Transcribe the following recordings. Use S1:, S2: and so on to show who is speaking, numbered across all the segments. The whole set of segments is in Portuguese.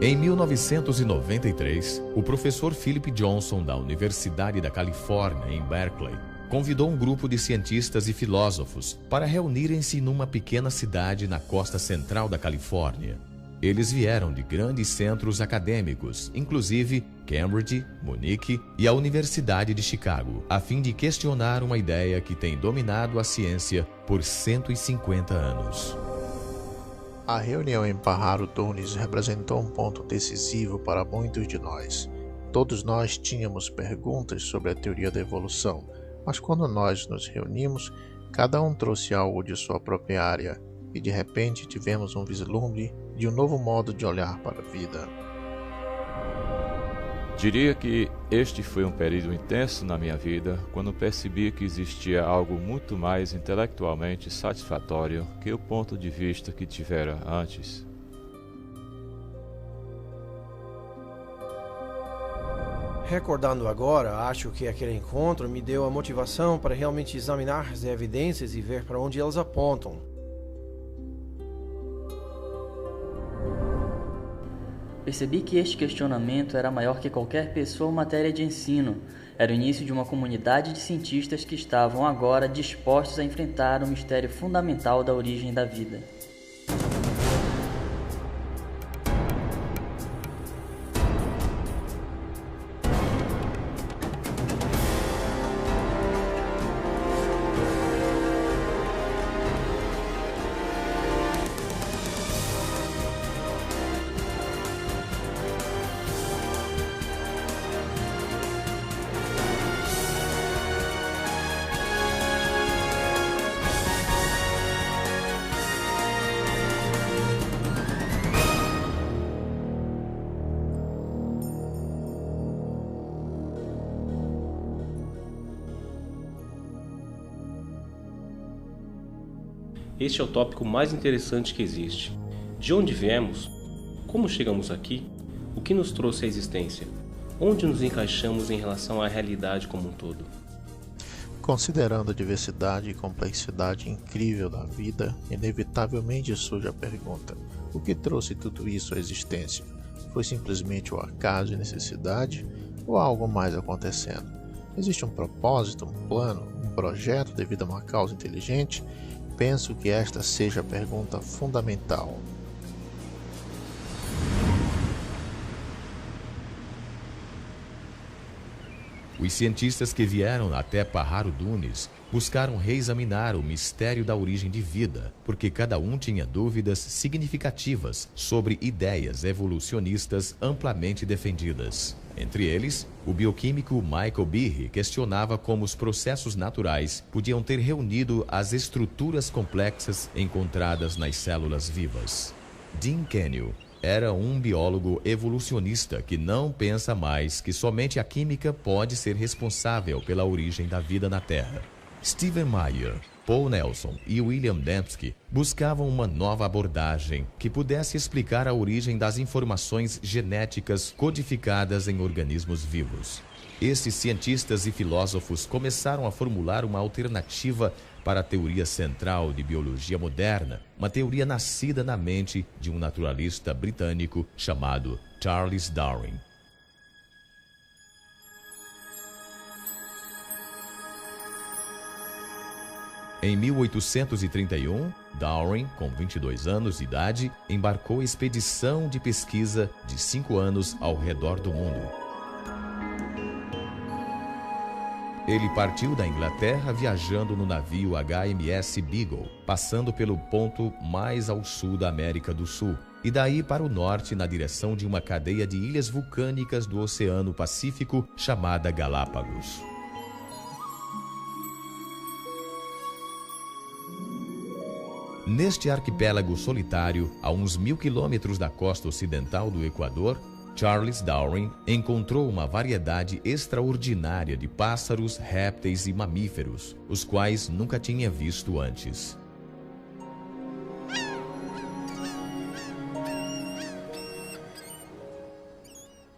S1: Em 1993, o professor Philip Johnson, da Universidade da Califórnia, em Berkeley, convidou um grupo de cientistas e filósofos para reunirem-se numa pequena cidade na costa central da Califórnia. Eles vieram de grandes centros acadêmicos, inclusive Cambridge, Munique e a Universidade de Chicago, a fim de questionar uma ideia que tem dominado a ciência por 150 anos.
S2: A reunião em Pajaro Dunes representou um ponto decisivo para muitos de nós. Todos nós tínhamos perguntas sobre a teoria da evolução, mas quando nós nos reunimos, cada um trouxe algo de sua própria área, e de repente tivemos um vislumbre de um novo modo de olhar para a vida.
S3: Diria que este foi um período intenso na minha vida, quando percebi que existia algo muito mais intelectualmente satisfatório que o ponto de vista que tivera antes.
S4: Recordando agora, acho que aquele encontro me deu a motivação para realmente examinar as evidências e ver para onde elas apontam.
S5: Percebi que este questionamento era maior que qualquer pessoa ou matéria de ensino. Era o início de uma comunidade de cientistas que estavam agora dispostos a enfrentar o mistério fundamental da origem da vida.
S6: Este é o tópico mais interessante que existe. De onde viemos? Como chegamos aqui? O que nos trouxe à existência? Onde nos encaixamos em relação à realidade como um todo?
S2: Considerando a diversidade e complexidade incrível da vida, inevitavelmente surge a pergunta: o que trouxe tudo isso à existência? Foi simplesmente o acaso e necessidade, ou há algo mais acontecendo? Existe um propósito, um plano, um projeto devido a uma causa inteligente? Penso que esta seja a pergunta fundamental.
S1: Os cientistas que vieram até Pajaro Dunes buscaram reexaminar o mistério da origem de vida, porque cada um tinha dúvidas significativas sobre ideias evolucionistas amplamente defendidas. Entre eles, o bioquímico Michael Behe questionava como os processos naturais podiam ter reunido as estruturas complexas encontradas nas células vivas. Dean Kenyon era um biólogo evolucionista que não pensa mais que somente a química pode ser responsável pela origem da vida na Terra. Stephen Meyer, Paul Nelson e William Dembski buscavam uma nova abordagem que pudesse explicar a origem das informações genéticas codificadas em organismos vivos. Esses cientistas e filósofos começaram a formular uma alternativa para a teoria central de biologia moderna, uma teoria nascida na mente de um naturalista britânico chamado Charles Darwin. Em 1831, Darwin, com 22 anos de idade, embarcou expedição de pesquisa de 5 anos ao redor do mundo. Ele partiu da Inglaterra viajando no navio HMS Beagle, passando pelo ponto mais ao sul da América do Sul, e daí para o norte na direção de uma cadeia de ilhas vulcânicas do Oceano Pacífico chamada Galápagos. Neste arquipélago solitário, a uns 1000 quilômetros da costa ocidental do Equador, Charles Darwin encontrou uma variedade extraordinária de pássaros, répteis e mamíferos, os quais nunca tinha visto antes.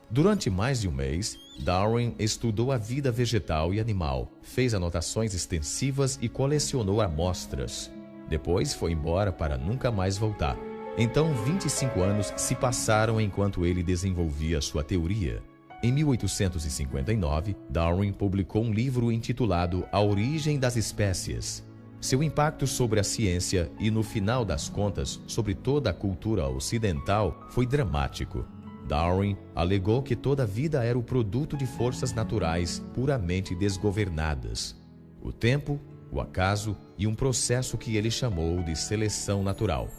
S1: Durante mais de um mês, Darwin estudou a vida vegetal e animal, fez anotações extensivas e colecionou amostras. Depois foi embora para nunca mais voltar. Então, 25 anos se passaram enquanto ele desenvolvia sua teoria. Em 1859, Darwin publicou um livro intitulado A Origem das Espécies. Seu impacto sobre a ciência e, no final das contas, sobre toda a cultura ocidental foi dramático. Darwin alegou que toda a vida era o produto de forças naturais puramente desgovernadas. O tempo, o acaso e um processo que ele chamou de seleção natural.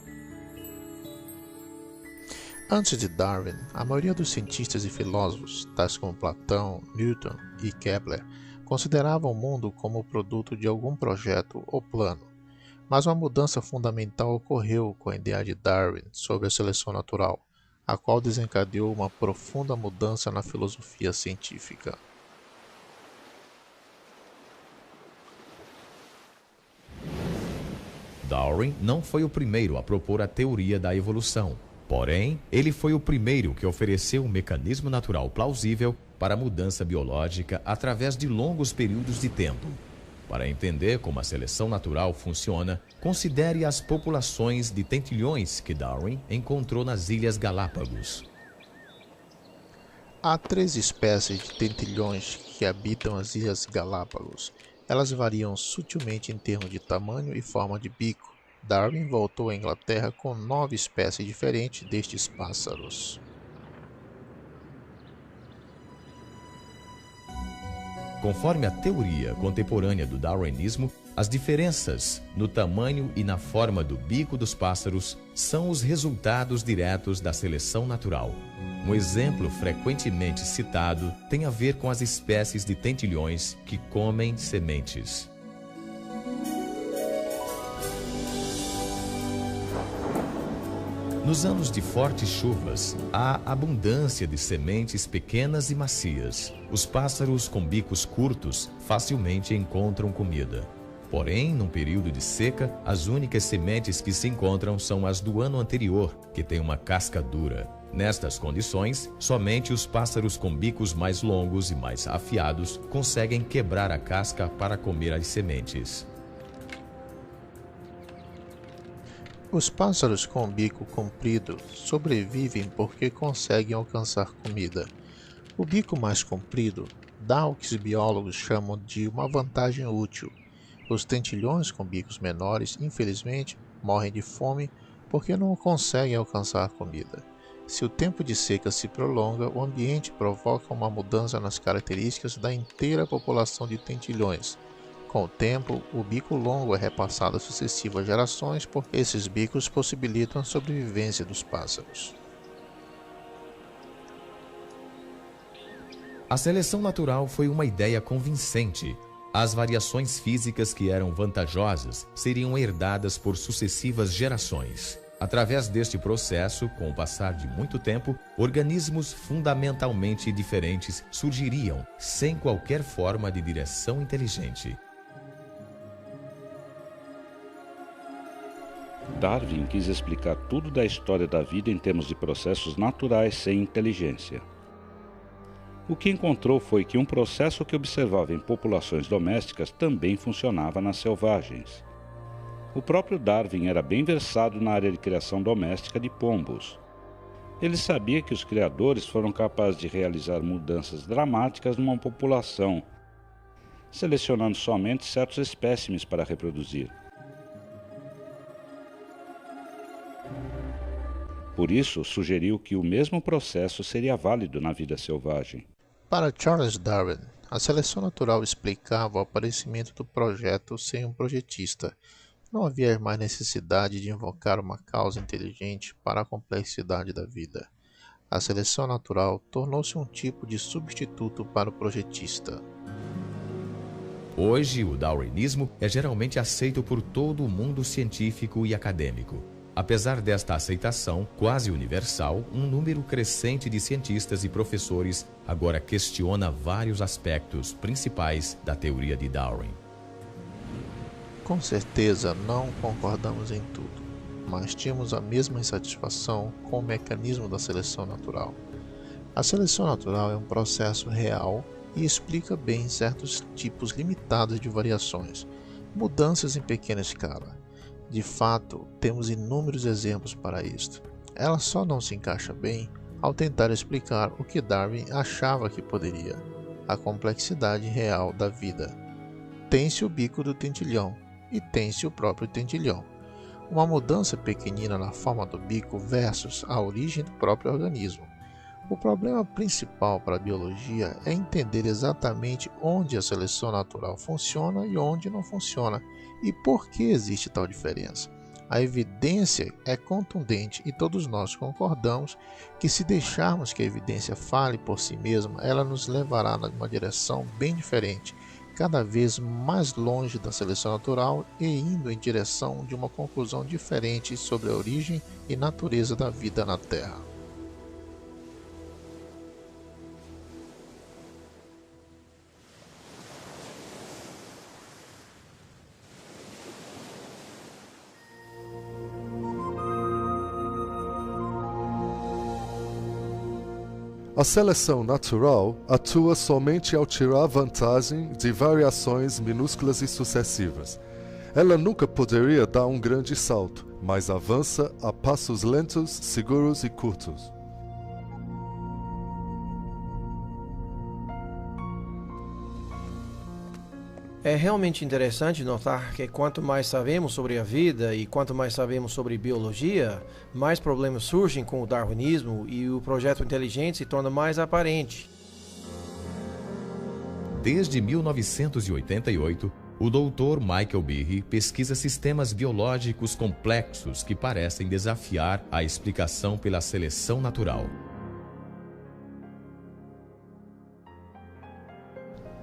S2: Antes de Darwin, a maioria dos cientistas e filósofos, tais como Platão, Newton e Kepler, consideravam o mundo como o produto de algum projeto ou plano. Mas uma mudança fundamental ocorreu com a ideia de Darwin sobre a seleção natural, a qual desencadeou uma profunda mudança na filosofia científica.
S1: Darwin não foi o primeiro a propor a teoria da evolução. Porém, ele foi o primeiro que ofereceu um mecanismo natural plausível para a mudança biológica através de longos períodos de tempo. Para entender como a seleção natural funciona, considere as populações de tentilhões que Darwin encontrou nas Ilhas Galápagos.
S2: Há 3 espécies de tentilhões que habitam as Ilhas Galápagos. Elas variam sutilmente em termos de tamanho e forma de bico. Darwin voltou à Inglaterra com 9 espécies diferentes destes pássaros.
S1: Conforme a teoria contemporânea do darwinismo, as diferenças no tamanho e na forma do bico dos pássaros são os resultados diretos da seleção natural. Um exemplo frequentemente citado tem a ver com as espécies de tentilhões que comem sementes. Nos anos de fortes chuvas, há abundância de sementes pequenas e macias. Os pássaros com bicos curtos facilmente encontram comida. Porém, num período de seca, as únicas sementes que se encontram são as do ano anterior, que têm uma casca dura. Nestas condições, somente os pássaros com bicos mais longos e mais afiados conseguem quebrar a casca para comer as sementes.
S2: Os pássaros com o bico comprido sobrevivem porque conseguem alcançar comida. O bico mais comprido dá o que os biólogos chamam de uma vantagem útil. Os tentilhões com bicos menores, infelizmente, morrem de fome porque não conseguem alcançar comida. Se o tempo de seca se prolonga, o ambiente provoca uma mudança nas características da inteira população de tentilhões. Com o tempo, o bico longo é repassado a sucessivas gerações porque esses bicos possibilitam a sobrevivência dos pássaros.
S1: A seleção natural foi uma ideia convincente. As variações físicas que eram vantajosas seriam herdadas por sucessivas gerações. Através deste processo, com o passar de muito tempo, organismos fundamentalmente diferentes surgiriam sem qualquer forma de direção inteligente.
S7: Darwin quis explicar tudo da história da vida em termos de processos naturais sem inteligência. O que encontrou foi que um processo que observava em populações domésticas também funcionava nas selvagens. O próprio Darwin era bem versado na área de criação doméstica de pombos. Ele sabia que os criadores foram capazes de realizar mudanças dramáticas numa população, selecionando somente certos espécimes para reproduzir. Por isso, sugeriu que o mesmo processo seria válido na vida selvagem.
S2: Para Charles Darwin, a seleção natural explicava o aparecimento do projeto sem um projetista. Não havia mais necessidade de invocar uma causa inteligente para a complexidade da vida. A seleção natural tornou-se um tipo de substituto para o projetista.
S1: Hoje, o darwinismo é geralmente aceito por todo o mundo científico e acadêmico. Apesar desta aceitação quase universal, um número crescente de cientistas e professores agora questiona vários aspectos principais da teoria de Darwin.
S2: Com certeza não concordamos em tudo, mas tínhamos a mesma insatisfação com o mecanismo da seleção natural. A seleção natural é um processo real e explica bem certos tipos limitados de variações, mudanças em pequena escala. De fato, temos inúmeros exemplos para isto. Ela só não se encaixa bem ao tentar explicar o que Darwin achava que poderia, a complexidade real da vida. Tem-se o bico do tentilhão e tem-se o próprio tentilhão. Uma mudança pequenina na forma do bico versus a origem do próprio organismo. O problema principal para a biologia é entender exatamente onde a seleção natural funciona e onde não funciona, e por que existe tal diferença. A evidência é contundente e todos nós concordamos que se deixarmos que a evidência fale por si mesma, ela nos levará numa direção bem diferente, cada vez mais longe da seleção natural e indo em direção de uma conclusão diferente sobre a origem e natureza da vida na Terra.
S8: A seleção natural atua somente ao tirar vantagem de variações minúsculas e sucessivas. Ela nunca poderia dar um grande salto, mas avança a passos lentos, seguros e curtos.
S4: É realmente interessante notar que quanto mais sabemos sobre a vida e quanto mais sabemos sobre biologia, mais problemas surgem com o darwinismo e o projeto inteligente se torna mais aparente.
S1: Desde 1988, o Dr. Michael Behe pesquisa sistemas biológicos complexos que parecem desafiar a explicação pela seleção natural.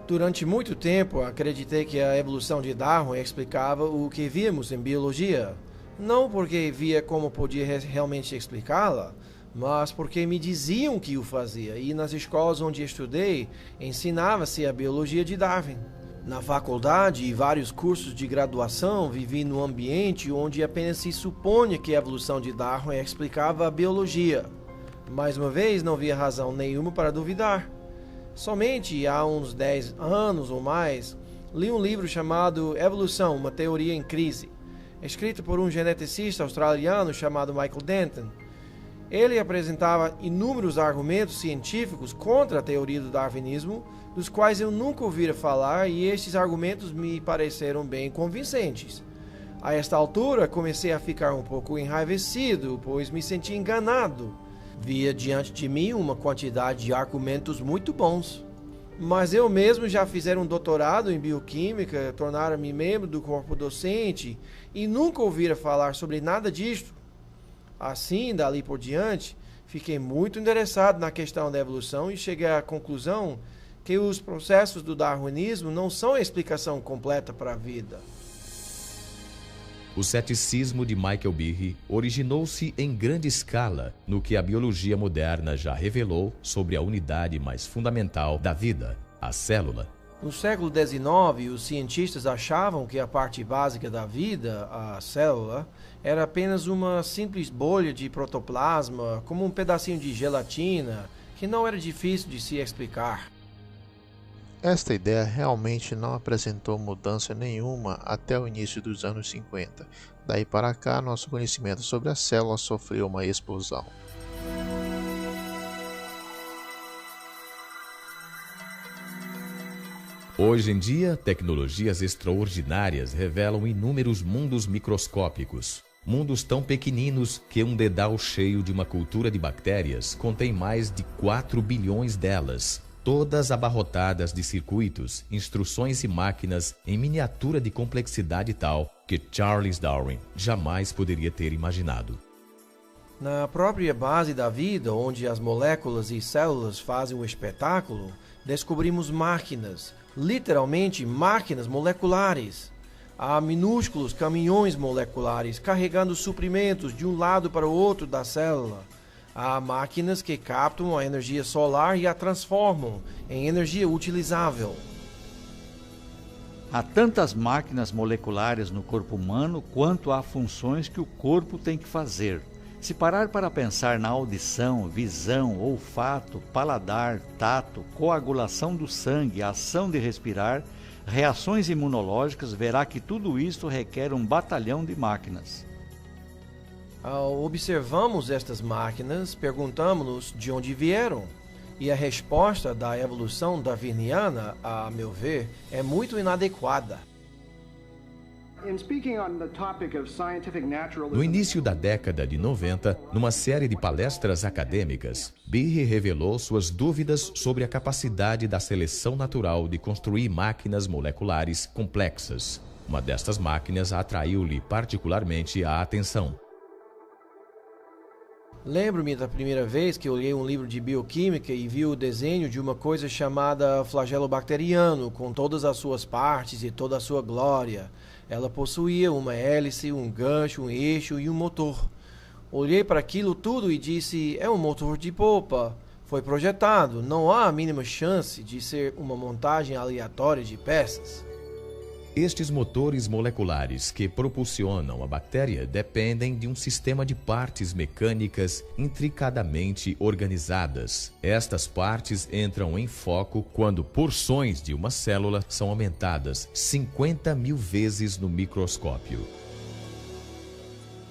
S4: Durante muito tempo, acreditei que a evolução de Darwin explicava o que víamos em biologia. Não porque via como podia realmente explicá-la, mas porque me diziam que o fazia, e nas escolas onde estudei, ensinava-se a biologia de Darwin. Na faculdade e vários cursos de graduação, vivi num ambiente onde apenas se supunha que a evolução de Darwin explicava a biologia. Mais uma vez, não via razão nenhuma para duvidar. Somente há uns 10 anos ou mais, li um livro chamado Evolução, uma teoria em crise, escrito por um geneticista australiano chamado Michael Denton. Ele apresentava inúmeros argumentos científicos contra a teoria do darwinismo, dos quais eu nunca ouvira falar, e estes argumentos me pareceram bem convincentes. A esta altura, comecei a ficar um pouco enraivecido, pois me senti enganado. Via diante de mim uma quantidade de argumentos muito bons. Mas eu mesmo já fizer um doutorado em bioquímica, tornara-me membro do corpo docente e nunca ouvira falar sobre nada disto. Assim, dali por diante, fiquei muito interessado na questão da evolução e cheguei à conclusão que os processos do darwinismo não são a explicação completa para a vida.
S1: O ceticismo de Michael Behe originou-se em grande escala no que a biologia moderna já revelou sobre a unidade mais fundamental da vida, a célula.
S4: No século XIX, os cientistas achavam que a parte básica da vida, a célula, era apenas uma simples bolha de protoplasma, como um pedacinho de gelatina, que não era difícil de se explicar.
S2: Esta ideia realmente não apresentou mudança nenhuma até o início dos anos 50. Daí para cá, nosso conhecimento sobre a célula sofreu uma explosão.
S1: Hoje em dia, tecnologias extraordinárias revelam inúmeros mundos microscópicos. Mundos tão pequeninos que um dedal cheio de uma cultura de bactérias contém mais de 4 bilhões delas. Todas abarrotadas de circuitos, instruções e máquinas em miniatura de complexidade tal que Charles Darwin jamais poderia ter imaginado.
S4: Na própria base da vida, onde as moléculas e células fazem um espetáculo, descobrimos máquinas, literalmente máquinas moleculares. Há minúsculos caminhões moleculares carregando suprimentos de um lado para o outro da célula. Há máquinas que captam a energia solar e a transformam em energia utilizável.
S9: Há tantas máquinas moleculares no corpo humano quanto há funções que o corpo tem que fazer. Se parar para pensar na audição, visão, olfato, paladar, tato, coagulação do sangue, ação de respirar, reações imunológicas, verá que tudo isso requer um batalhão de máquinas.
S4: Ao observarmos estas máquinas, perguntamos-nos de onde vieram. E a resposta da evolução darwiniana, a meu ver, é muito inadequada.
S1: No início da década de 90, numa série de palestras acadêmicas, Behe revelou suas dúvidas sobre a capacidade da seleção natural de construir máquinas moleculares complexas. Uma destas máquinas atraiu-lhe particularmente a atenção.
S4: Lembro-me da primeira vez que eu li um livro de bioquímica e vi o desenho de uma coisa chamada flagelo bacteriano, com todas as suas partes e toda a sua glória. Ela possuía uma hélice, um gancho, um eixo e um motor. Olhei para aquilo tudo e disse, é um motor de polpa. Foi projetado, não há a mínima chance de ser uma montagem aleatória de peças.
S1: Estes motores moleculares que propulsionam a bactéria dependem de um sistema de partes mecânicas intricadamente organizadas. Estas partes entram em foco quando porções de uma célula são aumentadas 50.000 vezes no microscópio.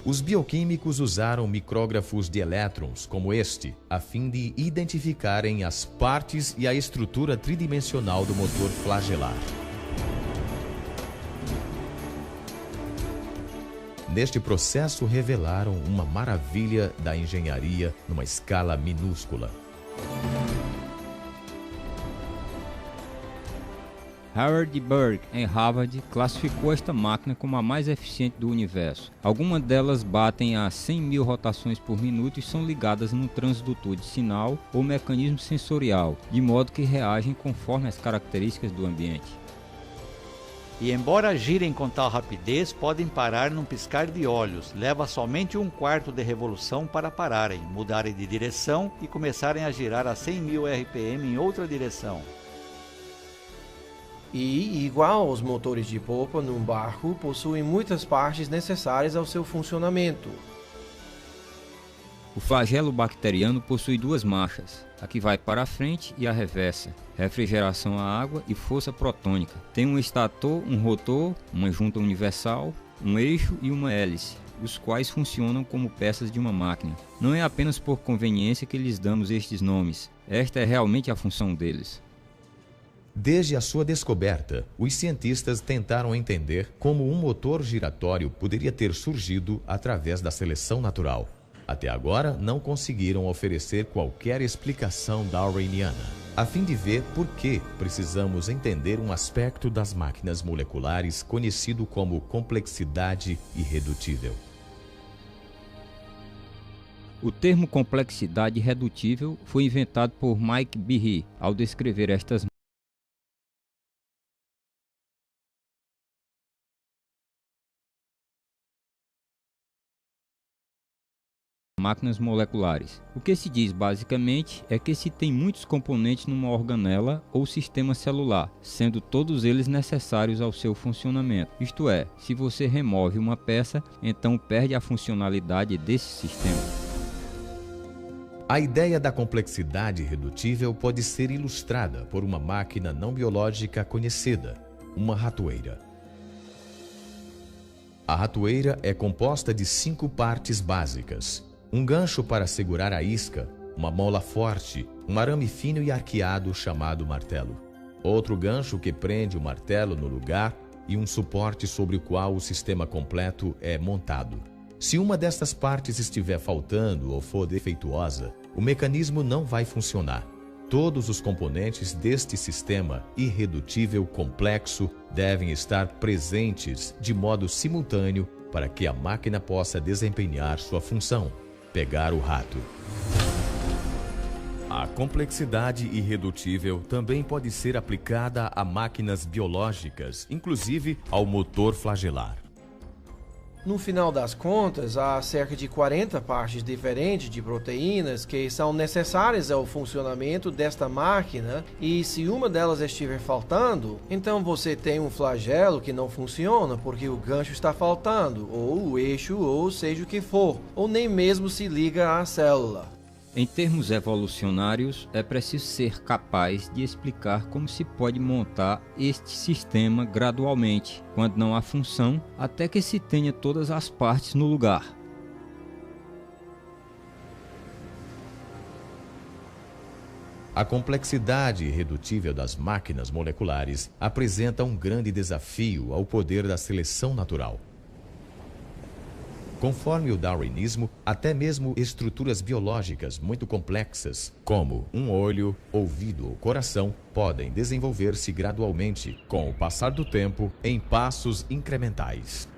S1: Os bioquímicos usaram micrógrafos de elétrons como este, a fim de identificarem as partes e a estrutura tridimensional do motor flagelar. Neste processo, revelaram uma maravilha da engenharia numa escala minúscula.
S10: Howard Berg, em Harvard, classificou esta máquina como a mais eficiente do universo. Algumas delas batem a 100.000 rotações por minuto e são ligadas num transdutor de sinal ou mecanismo sensorial, de modo que reagem conforme as características do ambiente.
S9: E embora girem com tal rapidez, podem parar num piscar de olhos. Leva somente 1/4 de revolução para pararem, mudarem de direção e começarem a girar a 100.000 RPM em outra direção.
S4: E, igual aos motores de polpa num barco, possuem muitas partes necessárias ao seu funcionamento.
S10: O flagelo bacteriano possui duas marchas, a que vai para a frente e a reversa, refrigeração à água e força protônica. Tem um estator, um rotor, uma junta universal, um eixo e uma hélice, os quais funcionam como peças de uma máquina. Não é apenas por conveniência que lhes damos estes nomes, esta é realmente a função deles.
S1: Desde a sua descoberta, os cientistas tentaram entender como um motor giratório poderia ter surgido através da seleção natural. Até agora, não conseguiram oferecer qualquer explicação darwiniana, a fim de ver por que precisamos entender um aspecto das máquinas moleculares conhecido como complexidade irredutível.
S10: O termo complexidade irredutível foi inventado por Mike Behe ao descrever estas máquinas moleculares. O que se diz basicamente é que se tem muitos componentes numa organela ou sistema celular, sendo todos eles necessários ao seu funcionamento. Isto é, se você remove uma peça, então perde a funcionalidade desse sistema.
S1: A ideia da complexidade irredutível pode ser ilustrada por uma máquina não biológica conhecida, uma ratoeira. A ratoeira é composta de 5 partes básicas: um gancho para segurar a isca, uma mola forte, um arame fino e arqueado chamado martelo, outro gancho que prende o martelo no lugar e um suporte sobre o qual o sistema completo é montado. Se uma destas partes estiver faltando ou for defeituosa, o mecanismo não vai funcionar. Todos os componentes deste sistema irredutível complexo devem estar presentes de modo simultâneo para que a máquina possa desempenhar sua função: pegar o rato. A complexidade irredutível também pode ser aplicada a máquinas biológicas, inclusive ao motor flagelar.
S4: No final das contas, há cerca de 40 partes diferentes de proteínas que são necessárias ao funcionamento desta máquina, e se uma delas estiver faltando, então você tem um flagelo que não funciona porque o gancho está faltando, ou o eixo, ou seja o que for, ou nem mesmo se liga à célula.
S10: Em termos evolucionários, é preciso ser capaz de explicar como se pode montar este sistema gradualmente, quando não há função, até que se tenha todas as partes no lugar.
S1: A complexidade irredutível das máquinas moleculares apresenta um grande desafio ao poder da seleção natural. Conforme o darwinismo, até mesmo estruturas biológicas muito complexas, como um olho, ouvido ou coração, podem desenvolver-se gradualmente, com o passar do tempo, em passos incrementais.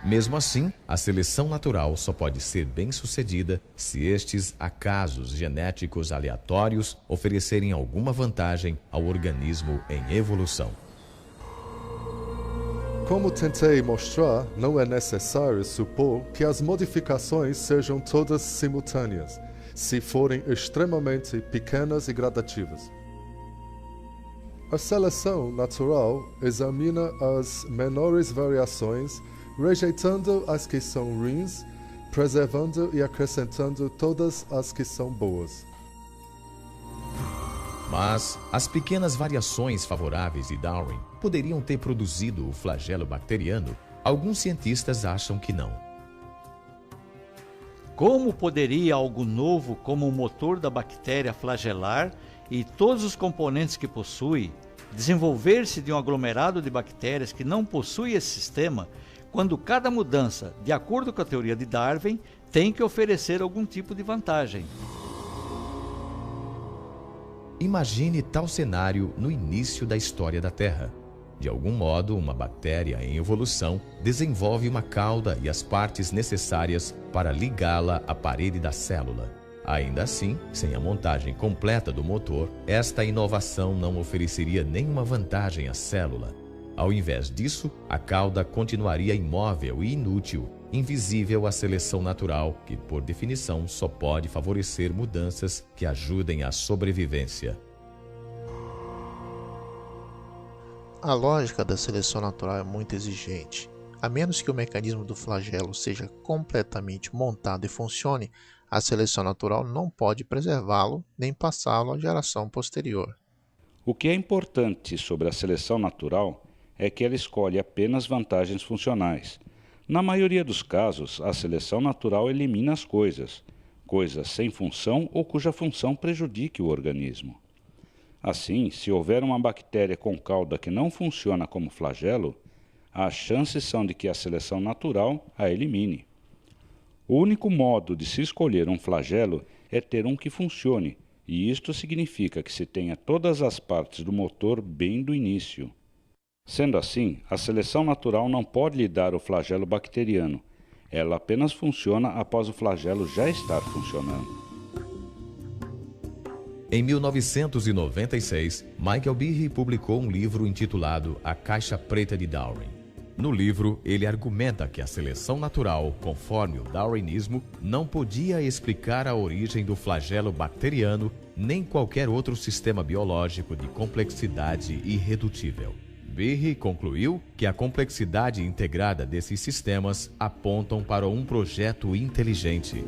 S1: Mesmo assim, a seleção natural só pode ser bem-sucedida se estes acasos genéticos aleatórios oferecerem alguma vantagem ao organismo em evolução.
S8: Como tentei mostrar, não é necessário supor que as modificações sejam todas simultâneas, se forem extremamente pequenas e gradativas. A seleção natural examina as menores variações, rejeitando as que são ruins, preservando e acrescentando todas as que são boas.
S1: Mas as pequenas variações favoráveis de Darwin poderiam ter produzido o flagelo bacteriano? Alguns cientistas acham que não.
S9: Como poderia algo novo como o motor da bactéria flagelar e todos os componentes que possui desenvolver-se de um aglomerado de bactérias que não possui esse sistema, quando cada mudança, de acordo com a teoria de Darwin, tem que oferecer algum tipo de vantagem?
S1: Imagine tal cenário no início da história da Terra. De algum modo, uma bactéria em evolução desenvolve uma cauda e as partes necessárias para ligá-la à parede da célula. Ainda assim, sem a montagem completa do motor, esta inovação não ofereceria nenhuma vantagem à célula. Ao invés disso, a cauda continuaria imóvel e inútil, invisível à seleção natural, que, por definição, só pode favorecer mudanças que ajudem à sobrevivência.
S2: A lógica da seleção natural é muito exigente. A menos que o mecanismo do flagelo seja completamente montado e funcione, a seleção natural não pode preservá-lo nem passá-lo à geração posterior.
S7: O que é importante sobre a seleção natural é que ela escolhe apenas vantagens funcionais. Na maioria dos casos, a seleção natural elimina as coisas sem função ou cuja função prejudique o organismo. Assim, se houver uma bactéria com cauda que não funciona como flagelo, as chances são de que a seleção natural a elimine. O único modo de se escolher um flagelo é ter um que funcione, e isto significa que se tenha todas as partes do motor bem do início. Sendo assim, a seleção natural não pode lhe dar o flagelo bacteriano. Ela apenas funciona após o flagelo já estar funcionando.
S1: Em 1996, Michael Behe publicou um livro intitulado A Caixa Preta de Darwin. No livro, ele argumenta que a seleção natural, conforme o darwinismo, não podia explicar a origem do flagelo bacteriano nem qualquer outro sistema biológico de complexidade irredutível. Behe concluiu que a complexidade integrada desses sistemas apontam para um projeto inteligente.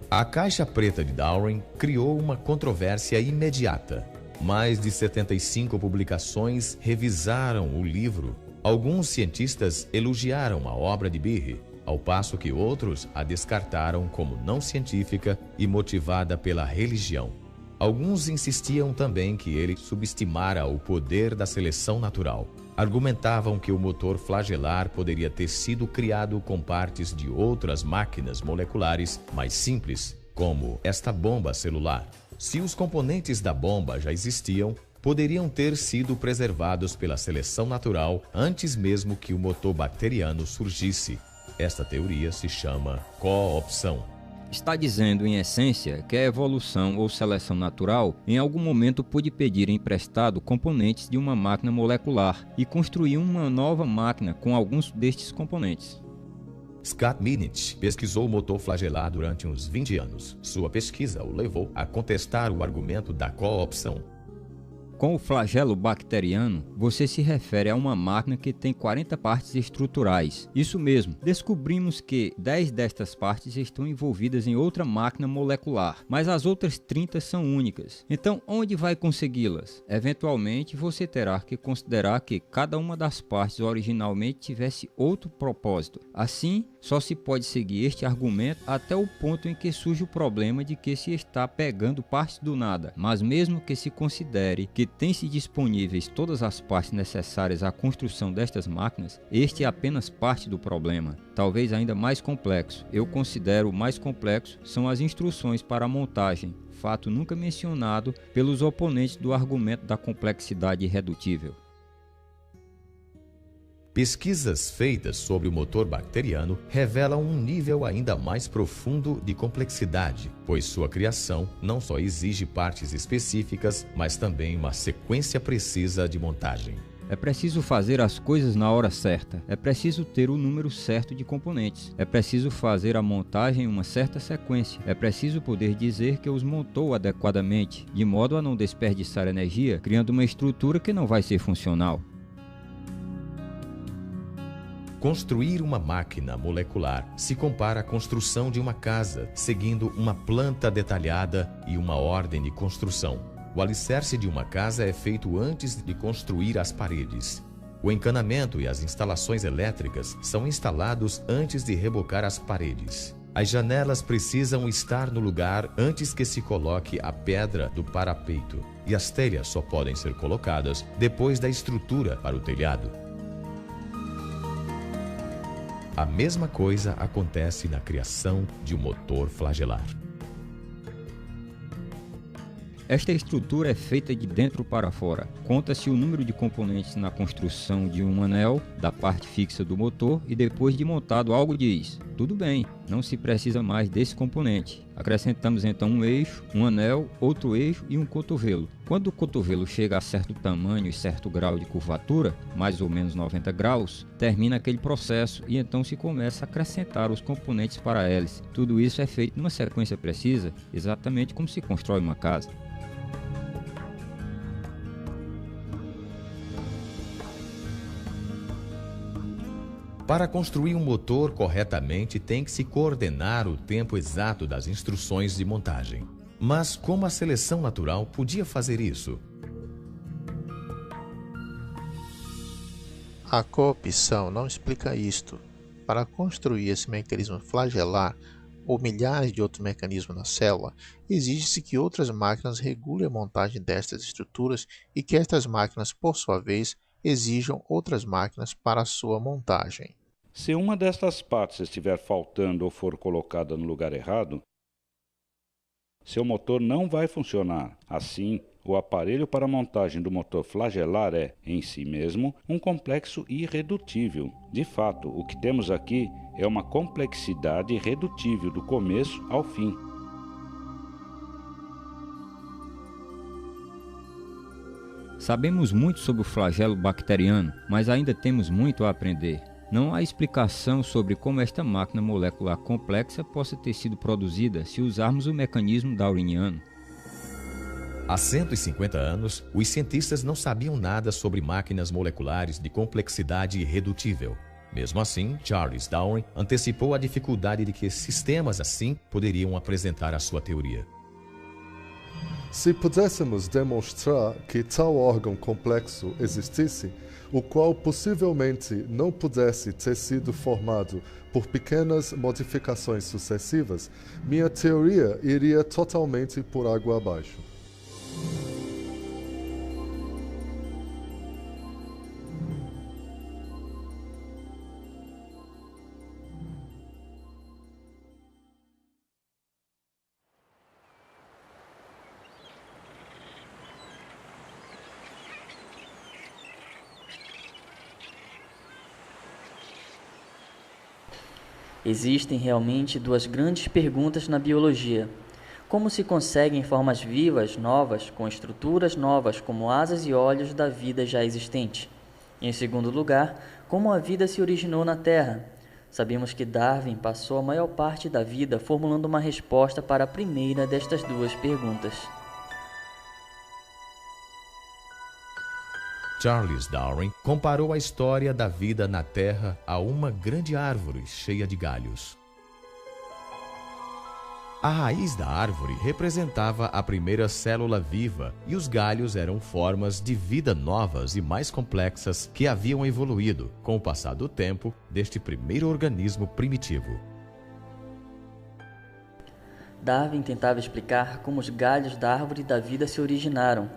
S1: A Caixa Preta de Darwin criou uma controvérsia imediata. Mais de 75 publicações revisaram o livro. Alguns cientistas elogiaram a obra de Behe, ao passo que outros a descartaram como não científica e motivada pela religião. Alguns insistiam também que ele subestimara o poder da seleção natural. Argumentavam que o motor flagelar poderia ter sido criado com partes de outras máquinas moleculares mais simples, como esta bomba celular. Se os componentes da bomba já existiam, poderiam ter sido preservados pela seleção natural antes mesmo que o motor bacteriano surgisse. Esta teoria se chama coopção.
S10: Está dizendo, em essência, que a evolução ou seleção natural em algum momento pôde pedir emprestado componentes de uma máquina molecular e construir uma nova máquina com alguns destes componentes.
S1: Scott Minich pesquisou o motor flagelar durante uns 20 anos. Sua pesquisa o levou a contestar o argumento da coopção.
S10: Com o flagelo bacteriano, você se refere a uma máquina que tem 40 partes estruturais. Isso mesmo, descobrimos que 10 destas partes estão envolvidas em outra máquina molecular, mas as outras 30 são únicas. Então, onde vai consegui-las? Eventualmente, você terá que considerar que cada uma das partes originalmente tivesse outro propósito. Assim, só se pode seguir este argumento até o ponto em que surge o problema de que se está pegando partes do nada. Mas mesmo que se considere que tem-se disponíveis todas as partes necessárias à construção destas máquinas, este é apenas parte do problema, talvez ainda mais complexo. Eu considero o mais complexo são as instruções para a montagem, fato nunca mencionado pelos oponentes do argumento da complexidade irredutível.
S1: Pesquisas feitas sobre o motor bacteriano revelam um nível ainda mais profundo de complexidade, pois sua criação não só exige partes específicas, mas também uma sequência precisa de montagem.
S10: É preciso fazer as coisas na hora certa, é preciso ter o número certo de componentes, é preciso fazer a montagem em uma certa sequência, é preciso poder dizer que os montou adequadamente, de modo a não desperdiçar energia, criando uma estrutura que não vai ser funcional.
S1: Construir uma máquina molecular se compara à construção de uma casa, seguindo uma planta detalhada e uma ordem de construção. O alicerce de uma casa é feito antes de construir as paredes. O encanamento e as instalações elétricas são instalados antes de rebocar as paredes. As janelas precisam estar no lugar antes que se coloque a pedra do parapeito, e as telhas só podem ser colocadas depois da estrutura para o telhado. A mesma coisa acontece na criação de um motor flagelar.
S10: Esta estrutura é feita de dentro para fora. Conta-se o número de componentes na construção de um anel, da parte fixa do motor, e depois de montado algo diz: tudo bem, não se precisa mais desse componente. Acrescentamos então um eixo, um anel, outro eixo e um cotovelo. Quando o cotovelo chega a certo tamanho e certo grau de curvatura, mais ou menos 90 graus, termina aquele processo e então se começa a acrescentar os componentes para a hélice. Tudo isso é feito numa sequência precisa, exatamente como se constrói uma casa.
S1: Para construir um motor corretamente, tem que se coordenar o tempo exato das instruções de montagem. Mas como a seleção natural podia fazer isso?
S2: A coopção não explica isto. Para construir esse mecanismo flagelar, ou milhares de outros mecanismos na célula, exige-se que outras máquinas regulem a montagem destas estruturas e que estas máquinas, por sua vez, exijam outras máquinas para a sua montagem.
S7: Se uma destas partes estiver faltando ou for colocada no lugar errado, seu motor não vai funcionar. Assim, o aparelho para a montagem do motor flagelar é, em si mesmo, um complexo irredutível. De fato, o que temos aqui é uma complexidade irredutível do começo ao fim.
S10: Sabemos muito sobre o flagelo bacteriano, mas ainda temos muito a aprender. Não há explicação sobre como esta máquina molecular complexa possa ter sido produzida se usarmos o mecanismo darwiniano.
S1: Há 150 anos, os cientistas não sabiam nada sobre máquinas moleculares de complexidade irredutível. Mesmo assim, Charles Darwin antecipou a dificuldade de que sistemas assim poderiam apresentar a sua teoria.
S8: Se pudéssemos demonstrar que tal órgão complexo existisse, o qual possivelmente não pudesse ter sido formado por pequenas modificações sucessivas, minha teoria iria totalmente por água abaixo.
S5: Existem realmente duas grandes perguntas na biologia. Como se conseguem formas vivas novas, com estruturas novas como asas e olhos da vida já existente? Em segundo lugar, como a vida se originou na Terra? Sabemos que Darwin passou a maior parte da vida formulando uma resposta para a primeira destas duas perguntas.
S1: Charles Darwin comparou a história da vida na Terra a uma grande árvore cheia de galhos. A raiz da árvore representava a primeira célula viva e os galhos eram formas de vida novas e mais complexas que haviam evoluído com o passar do tempo deste primeiro organismo primitivo.
S5: Darwin tentava explicar como os galhos da árvore da vida se originaram.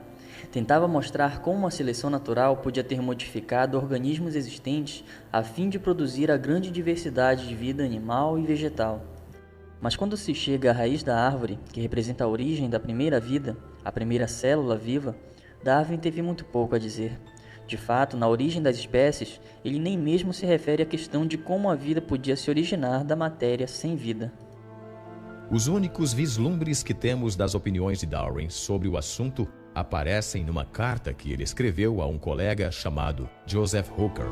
S5: Tentava mostrar como a seleção natural podia ter modificado organismos existentes a fim de produzir a grande diversidade de vida animal e vegetal. Mas quando se chega à raiz da árvore, que representa a origem da primeira vida, a primeira célula viva, Darwin teve muito pouco a dizer. De fato, na origem das espécies, ele nem mesmo se refere à questão de como a vida podia se originar da matéria sem vida.
S1: Os únicos vislumbres que temos das opiniões de Darwin sobre o assunto aparecem numa carta que ele escreveu a um colega chamado Joseph Hooker.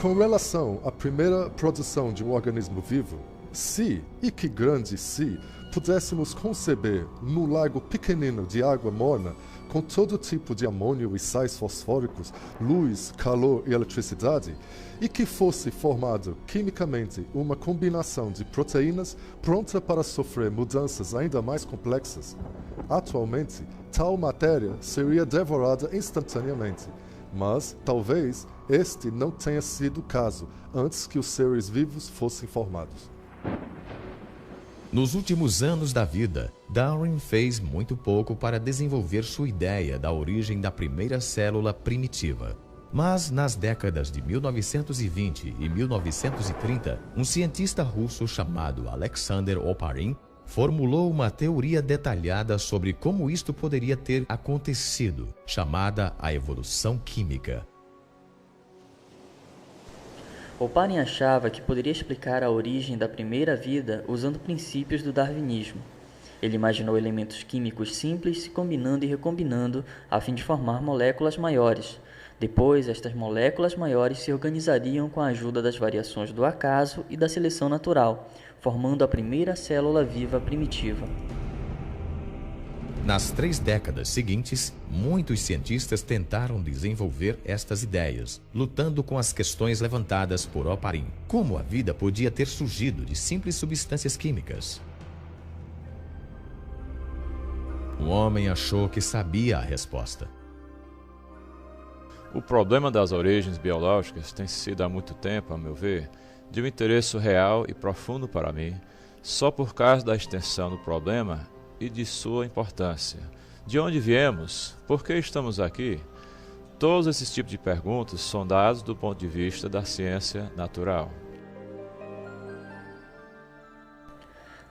S8: Com relação à primeira produção de um organismo vivo, se, e que grande se, pudéssemos conceber num lago pequenino de água morna, com todo tipo de amônio e sais fosfóricos, luz, calor e eletricidade, e que fosse formado quimicamente uma combinação de proteínas pronta para sofrer mudanças ainda mais complexas, atualmente tal matéria seria devorada instantaneamente. Mas, talvez, este não tenha sido o caso antes que os seres vivos fossem formados.
S1: Nos últimos anos da vida, Darwin fez muito pouco para desenvolver sua ideia da origem da primeira célula primitiva. Mas, nas décadas de 1920 e 1930, um cientista russo chamado Alexander Oparin formulou uma teoria detalhada sobre como isto poderia ter acontecido, chamada a evolução química.
S5: Oparin achava que poderia explicar a origem da primeira vida usando princípios do darwinismo. Ele imaginou elementos químicos simples se combinando e recombinando a fim de formar moléculas maiores. Depois, estas moléculas maiores se organizariam com a ajuda das variações do acaso e da seleção natural, formando a primeira célula viva primitiva.
S1: Nas 3 décadas seguintes, muitos cientistas tentaram desenvolver estas ideias, lutando com as questões levantadas por Oparin. Como a vida podia ter surgido de simples substâncias químicas? Um homem achou que sabia a resposta.
S3: O problema das origens biológicas tem sido há muito tempo, a meu ver, de um interesse real e profundo para mim, só por causa da extensão do problema e de sua importância. De onde viemos? Por que estamos aqui? Todos esses tipos de perguntas são dados do ponto de vista da ciência natural.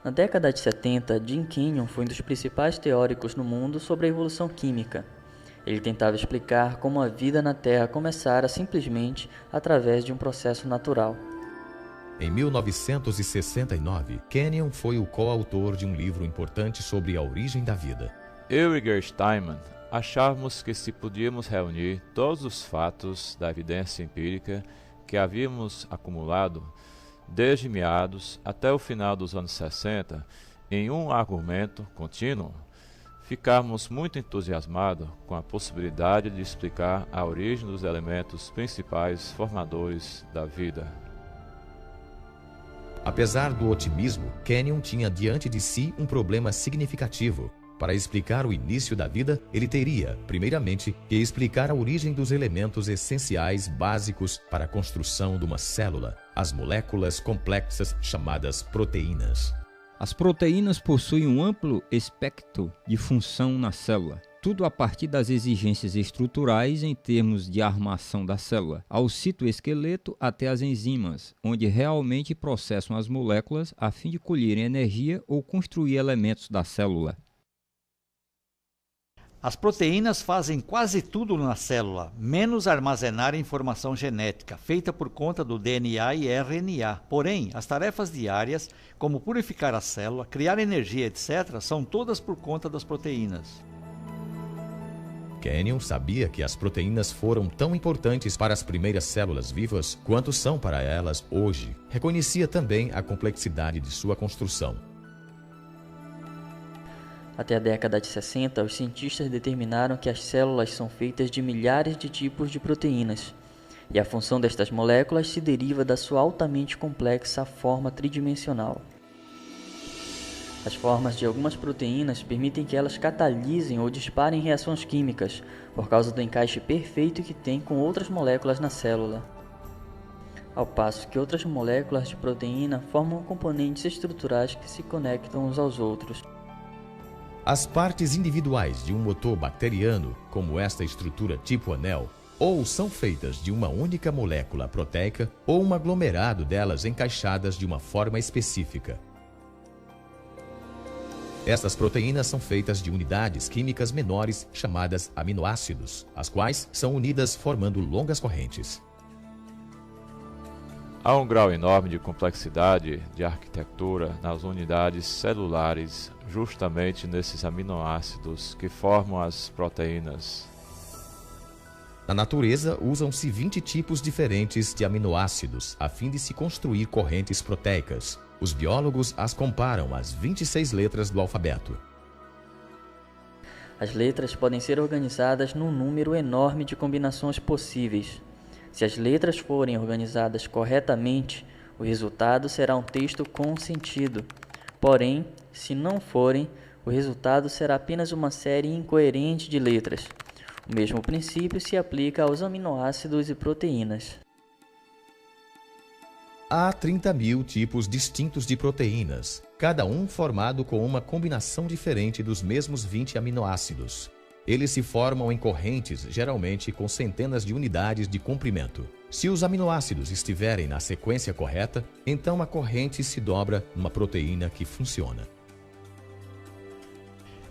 S5: Na década de 70, Jim Kenyon foi um dos principais teóricos no mundo sobre a evolução química. Ele tentava explicar como a vida na Terra começara simplesmente através de um processo natural.
S1: Em 1969, Kenyon foi o coautor de um livro importante sobre a origem da vida.
S3: Eu e Gert Steinman achávamos que se podíamos reunir todos os fatos da evidência empírica que havíamos acumulado desde meados até o final dos anos 60 em um argumento contínuo, ficamos muito entusiasmados com a possibilidade de explicar a origem dos elementos principais formadores da vida.
S1: Apesar do otimismo, Kenyon tinha diante de si um problema significativo. Para explicar o início da vida, ele teria, primeiramente, que explicar a origem dos elementos essenciais básicos para a construção de uma célula, as moléculas complexas chamadas proteínas.
S10: As proteínas possuem um amplo espectro de função na célula, tudo a partir das exigências estruturais em termos de armação da célula, ao citoesqueleto até as enzimas, onde realmente processam as moléculas a fim de colherem energia ou construir elementos da célula.
S9: As proteínas fazem quase tudo na célula, menos armazenar informação genética, feita por conta do DNA e RNA. Porém, as tarefas diárias, como purificar a célula, criar energia, etc., são todas por conta das proteínas.
S1: Kenyon sabia que as proteínas foram tão importantes para as primeiras células vivas quanto são para elas hoje. Reconhecia também a complexidade de sua construção.
S5: Até a década de 60, os cientistas determinaram que as células são feitas de milhares de tipos de proteínas, e a função destas moléculas se deriva da sua altamente complexa forma tridimensional. As formas de algumas proteínas permitem que elas catalisem ou disparem reações químicas, por causa do encaixe perfeito que tem com outras moléculas na célula. Ao passo que outras moléculas de proteína formam componentes estruturais que se conectam uns aos outros.
S1: As partes individuais de um motor bacteriano, como esta estrutura tipo anel, ou são feitas de uma única molécula proteica ou um aglomerado delas encaixadas de uma forma específica. Estas proteínas são feitas de unidades químicas menores chamadas aminoácidos, as quais são unidas formando longas correntes.
S3: Há um grau enorme de complexidade de arquitetura nas unidades celulares, justamente nesses aminoácidos que formam as proteínas.
S1: Na natureza, usam-se 20 tipos diferentes de aminoácidos a fim de se construir correntes proteicas. Os biólogos as comparam às 26 letras do alfabeto.
S5: As letras podem ser organizadas num número enorme de combinações possíveis. Se as letras forem organizadas corretamente, o resultado será um texto com sentido. Porém, se não forem, o resultado será apenas uma série incoerente de letras. O mesmo princípio se aplica aos aminoácidos e proteínas.
S1: Há 30.000 tipos distintos de proteínas, cada um formado com uma combinação diferente dos mesmos 20 aminoácidos. Eles se formam em correntes, geralmente com centenas de unidades de comprimento. Se os aminoácidos estiverem na sequência correta, então a corrente se dobra numa proteína que funciona.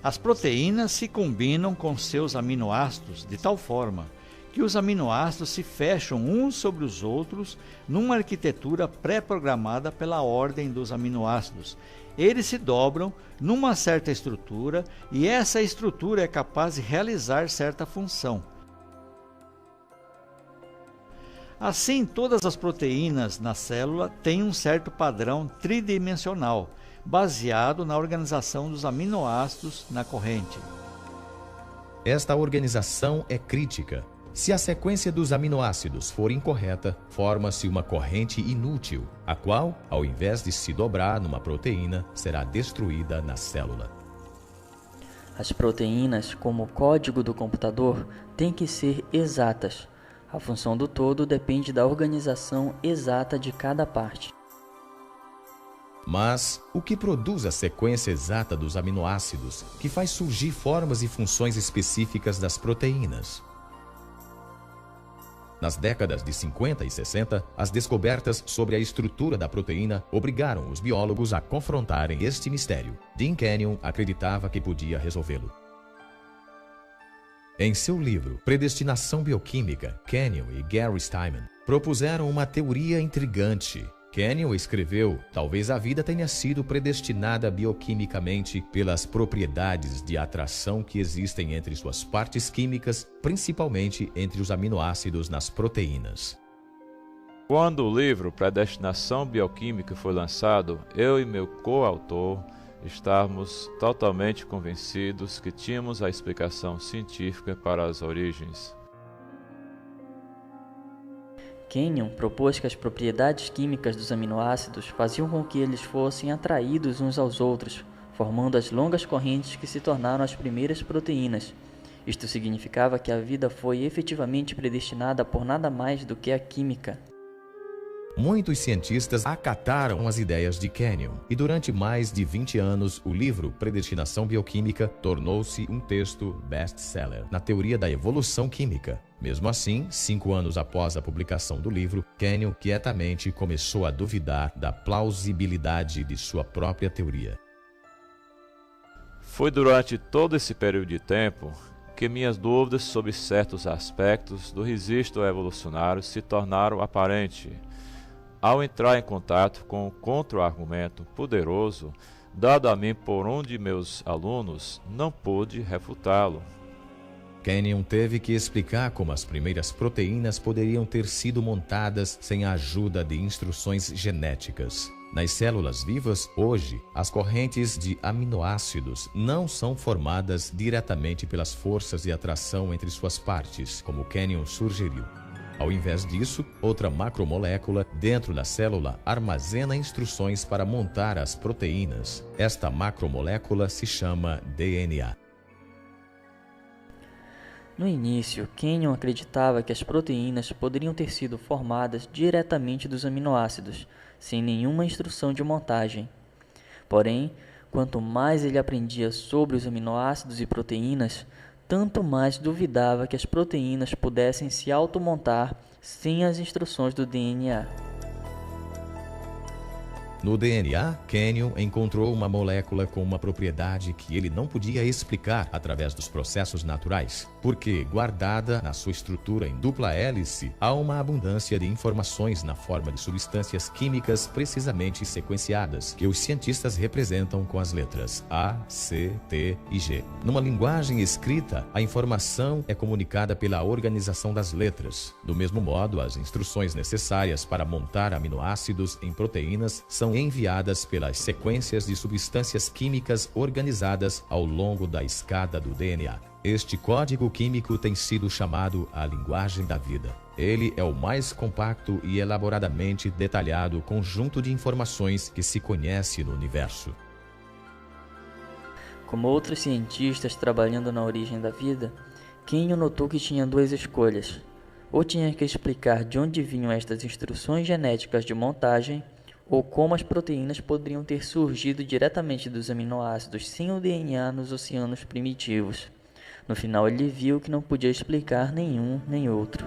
S9: As proteínas se combinam com seus aminoácidos de tal forma que os aminoácidos se fecham uns sobre os outros numa arquitetura pré-programada pela ordem dos aminoácidos. Eles se dobram numa certa estrutura e essa estrutura é capaz de realizar certa função. Assim, todas as proteínas na célula têm um certo padrão tridimensional, baseado na organização dos aminoácidos na corrente.
S1: Esta organização é crítica. Se a sequência dos aminoácidos for incorreta, forma-se uma corrente inútil, a qual, ao invés de se dobrar numa proteína, será destruída na célula.
S5: As proteínas, como o código do computador, têm que ser exatas. A função do todo depende da organização exata de cada parte.
S1: Mas o que produz a sequência exata dos aminoácidos, que faz surgir formas e funções específicas das proteínas? Nas décadas de 50 e 60, as descobertas sobre a estrutura da proteína obrigaram os biólogos a confrontarem este mistério. Dean Kenyon acreditava que podia resolvê-lo. Em seu livro Predestinação Bioquímica, Kenyon e Gary Steinman propuseram uma teoria intrigante. Kenyon escreveu: talvez a vida tenha sido predestinada bioquimicamente pelas propriedades de atração que existem entre suas partes químicas, principalmente entre os aminoácidos nas proteínas.
S3: Quando o livro Predestinação Bioquímica foi lançado, eu e meu coautor estávamos totalmente convencidos que tínhamos a explicação científica para as origens.
S5: Kenyon propôs que as propriedades químicas dos aminoácidos faziam com que eles fossem atraídos uns aos outros, formando as longas correntes que se tornaram as primeiras proteínas. Isto significava que a vida foi efetivamente predestinada por nada mais do que a química.
S1: Muitos cientistas acataram as ideias de Kenyon, e durante mais de 20 anos, o livro Predestinação Bioquímica tornou-se um texto best-seller na teoria da evolução química. Mesmo assim, 5 anos após a publicação do livro, Kenyon quietamente começou a duvidar da plausibilidade de sua própria teoria.
S3: Foi durante todo esse período de tempo que minhas dúvidas sobre certos aspectos do registro evolucionário se tornaram aparentes. Ao entrar em contato com o contra-argumento poderoso dado a mim por um de meus alunos, não pude refutá-lo.
S1: Kenyon teve que explicar como as primeiras proteínas poderiam ter sido montadas sem a ajuda de instruções genéticas. Nas células vivas, hoje, as correntes de aminoácidos não são formadas diretamente pelas forças de atração entre suas partes, como Kenyon sugeriu. Ao invés disso, outra macromolécula dentro da célula armazena instruções para montar as proteínas. Esta macromolécula se chama DNA.
S5: No início, Kenyon acreditava que as proteínas poderiam ter sido formadas diretamente dos aminoácidos, sem nenhuma instrução de montagem. Porém, quanto mais ele aprendia sobre os aminoácidos e proteínas, tanto mais duvidava que as proteínas pudessem se automontar sem as instruções do DNA.
S1: No DNA, Kenyon encontrou uma molécula com uma propriedade que ele não podia explicar através dos processos naturais, porque, guardada na sua estrutura em dupla hélice, há uma abundância de informações na forma de substâncias químicas precisamente sequenciadas, que os cientistas representam com as letras A, C, T e G. Numa linguagem escrita, a informação é comunicada pela organização das letras. Do mesmo modo, as instruções necessárias para montar aminoácidos em proteínas são enviadas pelas sequências de substâncias químicas organizadas ao longo da escada do DNA. Este código químico tem sido chamado a linguagem da vida. Ele é o mais compacto e elaboradamente detalhado conjunto de informações que se conhece no universo.
S5: Como outros cientistas trabalhando na origem da vida, Kenyon notou que tinha duas escolhas. Ou tinha que explicar de onde vinham estas instruções genéticas de montagem, ou como as proteínas poderiam ter surgido diretamente dos aminoácidos sem o DNA nos oceanos primitivos. No final, ele viu que não podia explicar nenhum nem outro.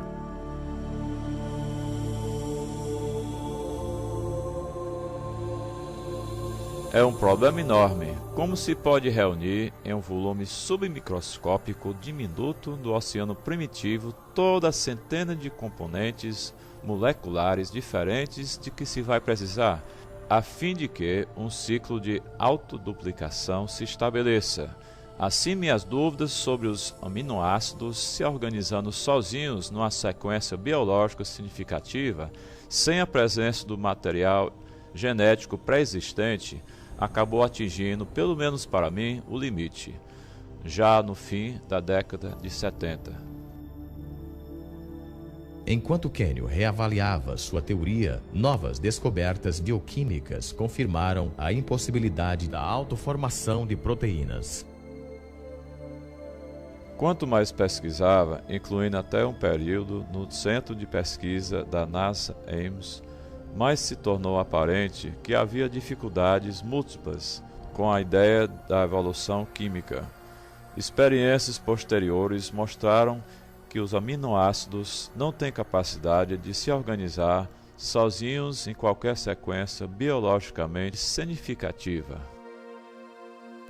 S3: É um problema enorme. Como se pode reunir em um volume submicroscópico diminuto do oceano primitivo toda a centena de componentes moleculares diferentes de que se vai precisar, a fim de que um ciclo de autoduplicação se estabeleça? Assim, minhas dúvidas sobre os aminoácidos se organizando sozinhos numa sequência biológica significativa, sem a presença do material genético pré-existente, acabou atingindo, pelo menos para mim, o limite, já no fim da década de 70.
S1: Enquanto Kenyon reavaliava sua teoria, novas descobertas bioquímicas confirmaram a impossibilidade da autoformação de proteínas.
S3: Quanto mais pesquisava, incluindo até um período no centro de pesquisa da NASA Ames, mais se tornou aparente que havia dificuldades múltiplas com a ideia da evolução química. Experiências posteriores mostraram que os aminoácidos não têm capacidade de se organizar sozinhos em qualquer sequência biologicamente significativa.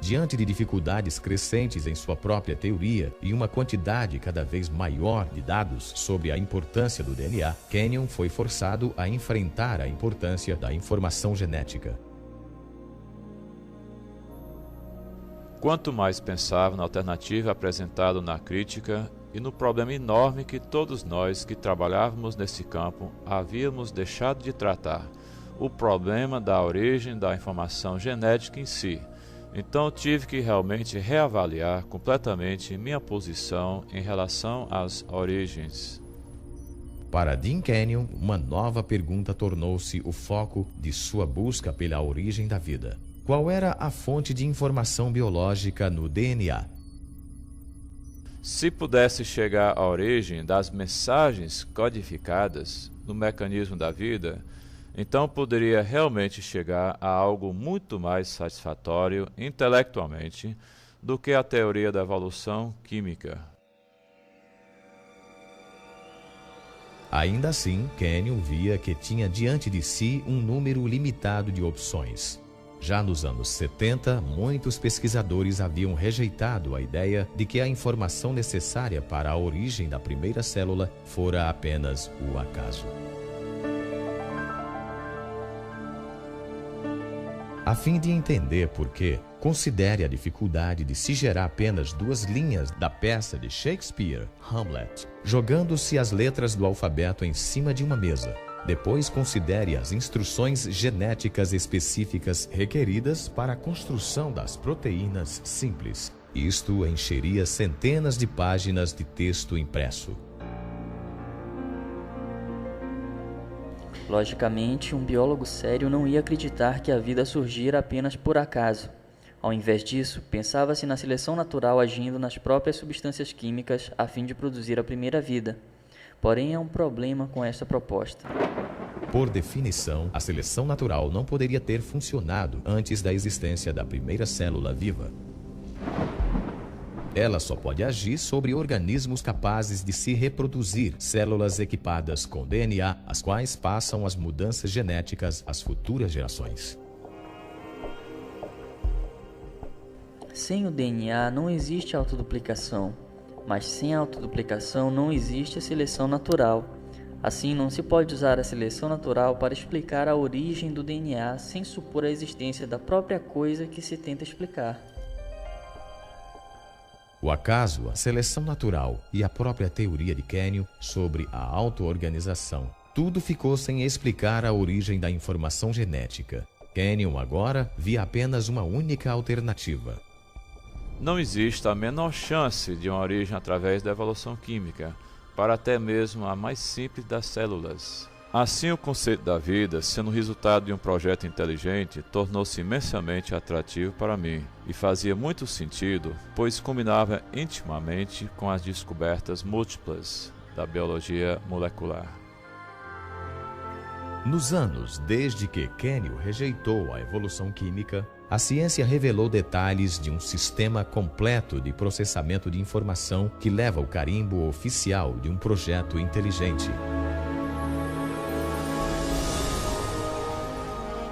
S1: Diante de dificuldades crescentes em sua própria teoria e uma quantidade cada vez maior de dados sobre a importância do DNA, Kenyon foi forçado a enfrentar a importância da informação genética.
S3: Quanto mais pensava na alternativa apresentada na crítica e no problema enorme que todos nós que trabalhávamos nesse campo havíamos deixado de tratar, o problema da origem da informação genética em si, então tive que realmente reavaliar completamente minha posição em relação às origens.
S1: Para Dean Kenyon, uma nova pergunta tornou-se o foco de sua busca pela origem da vida. Qual era a fonte de informação biológica no DNA?
S3: Se pudesse chegar à origem das mensagens codificadas no mecanismo da vida, então poderia realmente chegar a algo muito mais satisfatório intelectualmente do que a teoria da evolução química.
S1: Ainda assim, Kenyon via que tinha diante de si um número limitado de opções. Já nos anos 70, muitos pesquisadores haviam rejeitado a ideia de que a informação necessária para a origem da primeira célula fora apenas o acaso. A fim de entender por quê, considere a dificuldade de se gerar apenas 2 linhas da peça de Shakespeare, Hamlet, jogando-se as letras do alfabeto em cima de uma mesa. Depois considere as instruções genéticas específicas requeridas para a construção das proteínas simples. Isto encheria centenas de páginas de texto impresso.
S5: Logicamente, um biólogo sério não ia acreditar que a vida surgira apenas por acaso. Ao invés disso, pensava-se na seleção natural agindo nas próprias substâncias químicas a fim de produzir a primeira vida. Porém, há um problema com esta proposta.
S1: Por definição, a seleção natural não poderia ter funcionado antes da existência da primeira célula viva. Ela só pode agir sobre organismos capazes de se reproduzir, células equipadas com DNA, as quais passam as mudanças genéticas às futuras gerações.
S5: Sem o DNA não existe autoduplicação, mas sem a autoduplicação não existe a seleção natural. Assim, não se pode usar a seleção natural para explicar a origem do DNA sem supor a existência da própria coisa que se tenta explicar.
S1: O acaso, a seleção natural e a própria teoria de Kenyon sobre a auto-organização, tudo ficou sem explicar a origem da informação genética. Kenyon agora via apenas uma única alternativa.
S3: Não existe a menor chance de uma origem através da evolução química, para até mesmo a mais simples das células. Assim, o conceito da vida, sendo resultado de um projeto inteligente, tornou-se imensamente atrativo para mim e fazia muito sentido, pois combinava intimamente com as descobertas múltiplas da biologia molecular.
S1: Nos anos desde que Kenyon rejeitou a evolução química, a ciência revelou detalhes de um sistema completo de processamento de informação que leva o carimbo oficial de um projeto inteligente.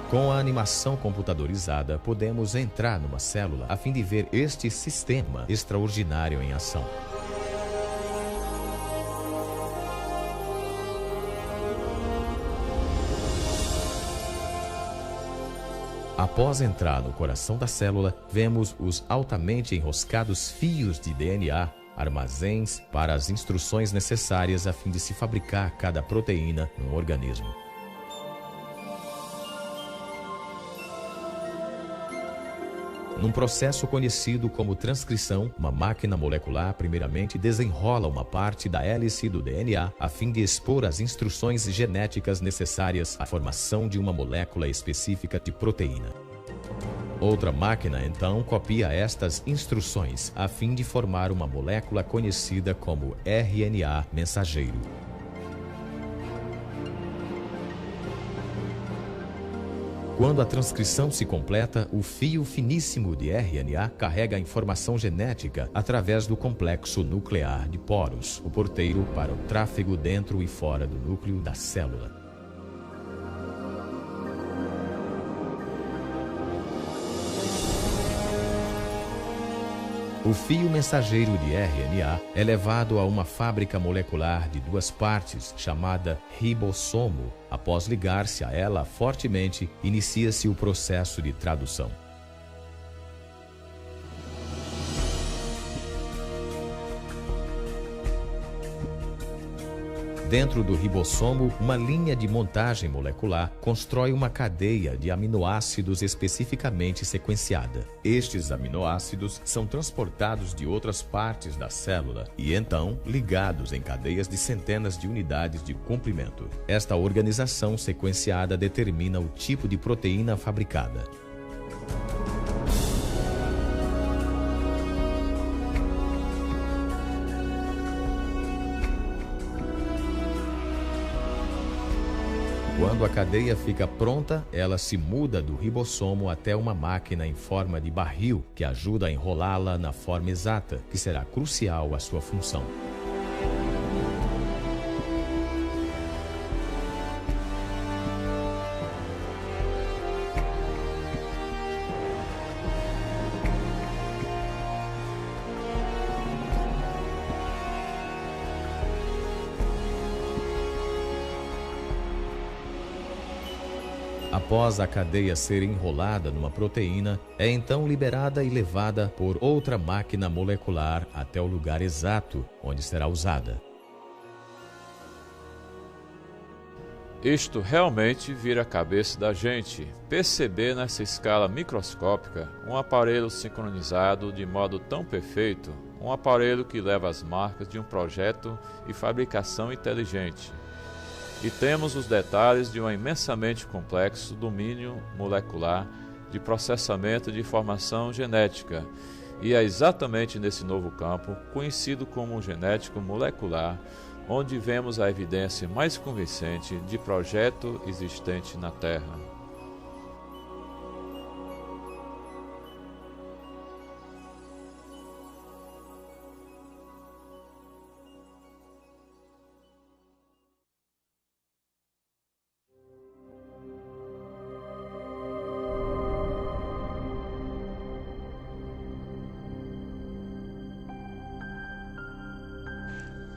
S1: Com a animação computadorizada, podemos entrar numa célula a fim de ver este sistema extraordinário em ação. Após entrar no coração da célula, vemos os altamente enroscados fios de DNA, armazéns para as instruções necessárias a fim de se fabricar cada proteína no organismo. Num processo conhecido como transcrição, uma máquina molecular primeiramente desenrola uma parte da hélice do DNA a fim de expor as instruções genéticas necessárias à formação de uma molécula específica de proteína. Outra máquina, então, copia estas instruções a fim de formar uma molécula conhecida como RNA mensageiro. Quando a transcrição se completa, o fio finíssimo de RNA carrega a informação genética através do complexo nuclear de poros, o porteiro para o tráfego dentro e fora do núcleo da célula. O fio mensageiro de RNA é levado a uma fábrica molecular de duas partes, chamada ribossomo. Após ligar-se a ela fortemente, inicia-se o processo de tradução. Dentro do ribossomo, uma linha de montagem molecular constrói uma cadeia de aminoácidos especificamente sequenciada. Estes aminoácidos são transportados de outras partes da célula e então ligados em cadeias de centenas de unidades de comprimento. Esta organização sequenciada determina o tipo de proteína fabricada. Quando a cadeia fica pronta, ela se muda do ribossomo até uma máquina em forma de barril que ajuda a enrolá-la na forma exata, que será crucial à sua função. Após a cadeia ser enrolada numa proteína, é então liberada e levada por outra máquina molecular até o lugar exato onde será usada.
S3: Isto realmente vira a cabeça da gente, perceber nessa escala microscópica um aparelho sincronizado de modo tão perfeito, um aparelho que leva as marcas de um projeto e fabricação inteligente. E temos os detalhes de um imensamente complexo domínio molecular de processamento de informação genética, e é exatamente nesse novo campo, conhecido como genético molecular, onde vemos a evidência mais convincente de projeto existente na Terra.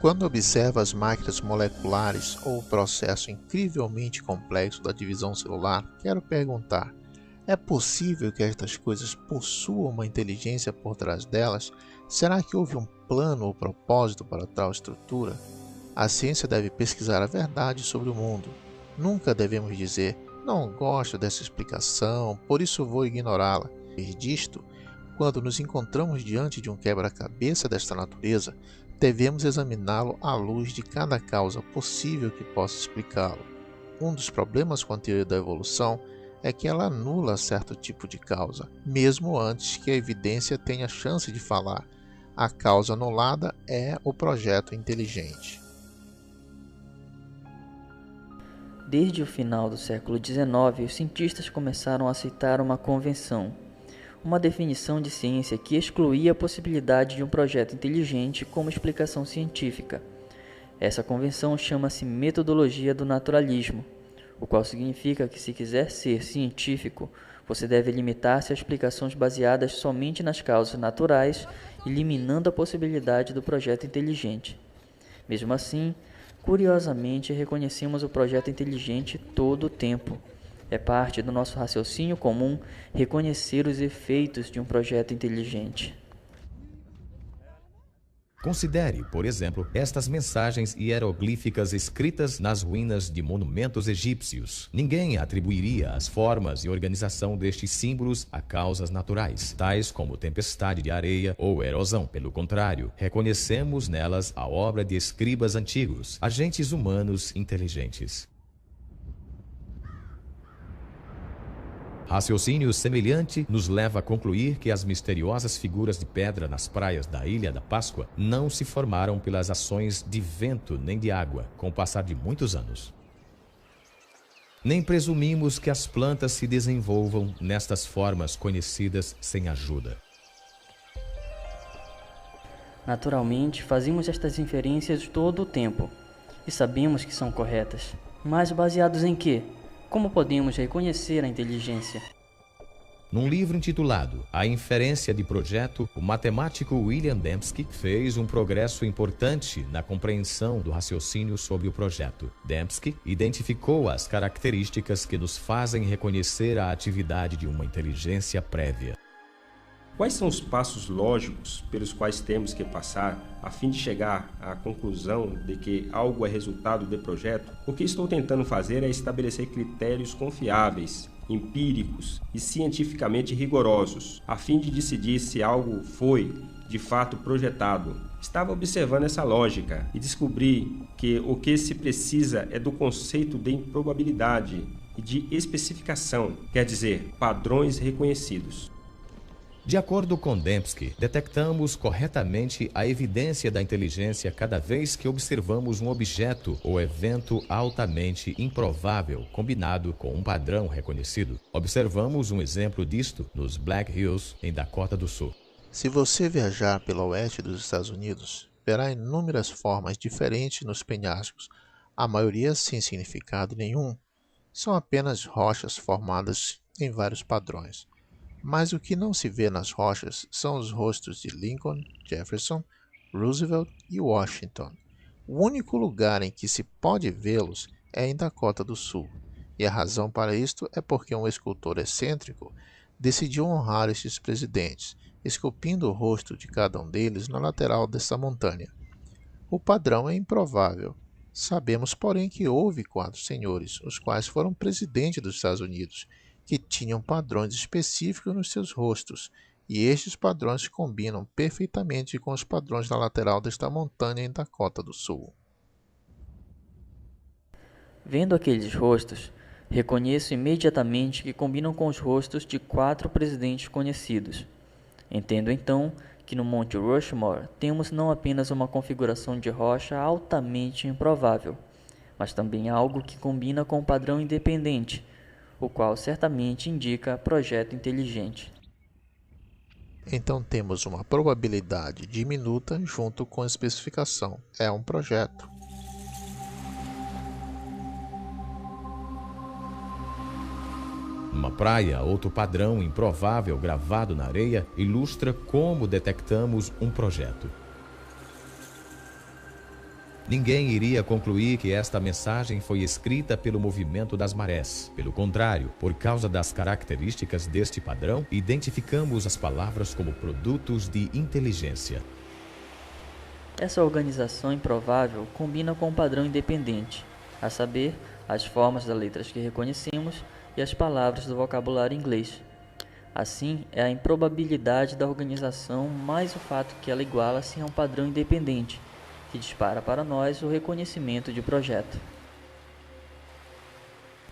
S2: Quando observa as máquinas moleculares ou o processo incrivelmente complexo da divisão celular, quero perguntar: é possível que estas coisas possuam uma inteligência por trás delas? Será que houve um plano ou propósito para tal estrutura? A ciência deve pesquisar a verdade sobre o mundo. Nunca devemos dizer: não gosto dessa explicação, por isso vou ignorá-la. Disto, quando nos encontramos diante de um quebra-cabeça desta natureza, devemos examiná-lo à luz de cada causa possível que possa explicá-lo. Um dos problemas com a teoria da evolução é que ela anula certo tipo de causa, mesmo antes que a evidência tenha chance de falar. A causa anulada é o projeto inteligente.
S5: Desde o final do século XIX, os cientistas começaram a aceitar uma convenção, uma definição de ciência que excluía a possibilidade de um projeto inteligente como explicação científica. Essa convenção chama-se metodologia do naturalismo, o qual significa que, se quiser ser científico, você deve limitar-se a explicações baseadas somente nas causas naturais, eliminando a possibilidade do projeto inteligente. Mesmo assim, curiosamente, reconhecemos o projeto inteligente todo o tempo. É parte do nosso raciocínio comum reconhecer os efeitos de um projeto inteligente.
S1: Considere, por exemplo, estas mensagens hieroglíficas escritas nas ruínas de monumentos egípcios. Ninguém atribuiria as formas e organização destes símbolos a causas naturais, tais como tempestade de areia ou erosão. Pelo contrário, reconhecemos nelas a obra de escribas antigos, agentes humanos inteligentes. Raciocínio semelhante nos leva a concluir que as misteriosas figuras de pedra nas praias da Ilha da Páscoa não se formaram pelas ações de vento nem de água, com o passar de muitos anos. Nem presumimos que as plantas se desenvolvam nestas formas conhecidas sem ajuda.
S5: Naturalmente, fazemos estas inferências todo o tempo, e sabemos que são corretas. Mas baseados em quê? Como podemos reconhecer a inteligência?
S1: Num livro intitulado A Inferência de Projeto, o matemático William Dembski fez um progresso importante na compreensão do raciocínio sobre o projeto. Dembski identificou as características que nos fazem reconhecer a atividade de uma inteligência prévia.
S6: Quais são os passos lógicos pelos quais temos que passar a fim de chegar à conclusão de que algo é resultado de projeto? O que estou tentando fazer é estabelecer critérios confiáveis, empíricos e cientificamente rigorosos, a fim de decidir se algo foi, de fato, projetado. Estava observando essa lógica e descobri que o que se precisa é do conceito de improbabilidade e de especificação, quer dizer, padrões reconhecidos.
S1: De acordo com Dembski, detectamos corretamente a evidência da inteligência cada vez que observamos um objeto ou evento altamente improvável combinado com um padrão reconhecido. Observamos um exemplo disto nos Black Hills, em Dakota do Sul.
S2: Se você viajar pelo oeste dos Estados Unidos, verá inúmeras formas diferentes nos penhascos, a maioria sem significado nenhum. São apenas rochas formadas em vários padrões. Mas o que não se vê nas rochas são os rostos de Lincoln, Jefferson, Roosevelt e Washington. O único lugar em que se pode vê-los é em Dakota do Sul, e a razão para isto é porque um escultor excêntrico decidiu honrar estes presidentes, esculpindo o rosto de cada um deles na lateral desta montanha. O padrão é improvável, Sabemos, porém, que houve 4 senhores, os quais foram presidentes dos Estados Unidos, que tinham padrões específicos nos seus rostos, e estes padrões combinam perfeitamente com os padrões da lateral desta montanha em Dakota do Sul.
S5: Vendo aqueles rostos, reconheço imediatamente que combinam com os rostos de 4 presidentes conhecidos. Entendo então que no Monte Rushmore temos não apenas uma configuração de rocha altamente improvável, mas também algo que combina com um padrão independente, o qual certamente indica projeto inteligente.
S2: Então temos uma probabilidade diminuta junto com a especificação. É um projeto.
S1: Numa praia, outro padrão improvável gravado na areia ilustra como detectamos um projeto. Ninguém iria concluir que esta mensagem foi escrita pelo movimento das marés. Pelo contrário, por causa das características deste padrão, identificamos as palavras como produtos de inteligência.
S5: Essa organização improvável combina com um padrão independente, a saber, as formas das letras que reconhecemos e as palavras do vocabulário inglês. Assim, é a improbabilidade da organização mais o fato que ela iguala-se a um padrão independente, que dispara para nós o reconhecimento de projeto.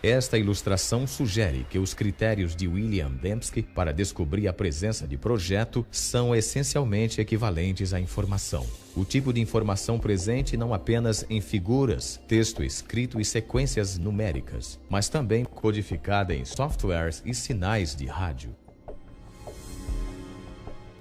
S1: Esta ilustração sugere que os critérios de William Dembski para descobrir a presença de projeto são essencialmente equivalentes à informação. O tipo de informação presente não apenas em figuras, texto escrito e sequências numéricas, mas também codificada em softwares e sinais de rádio.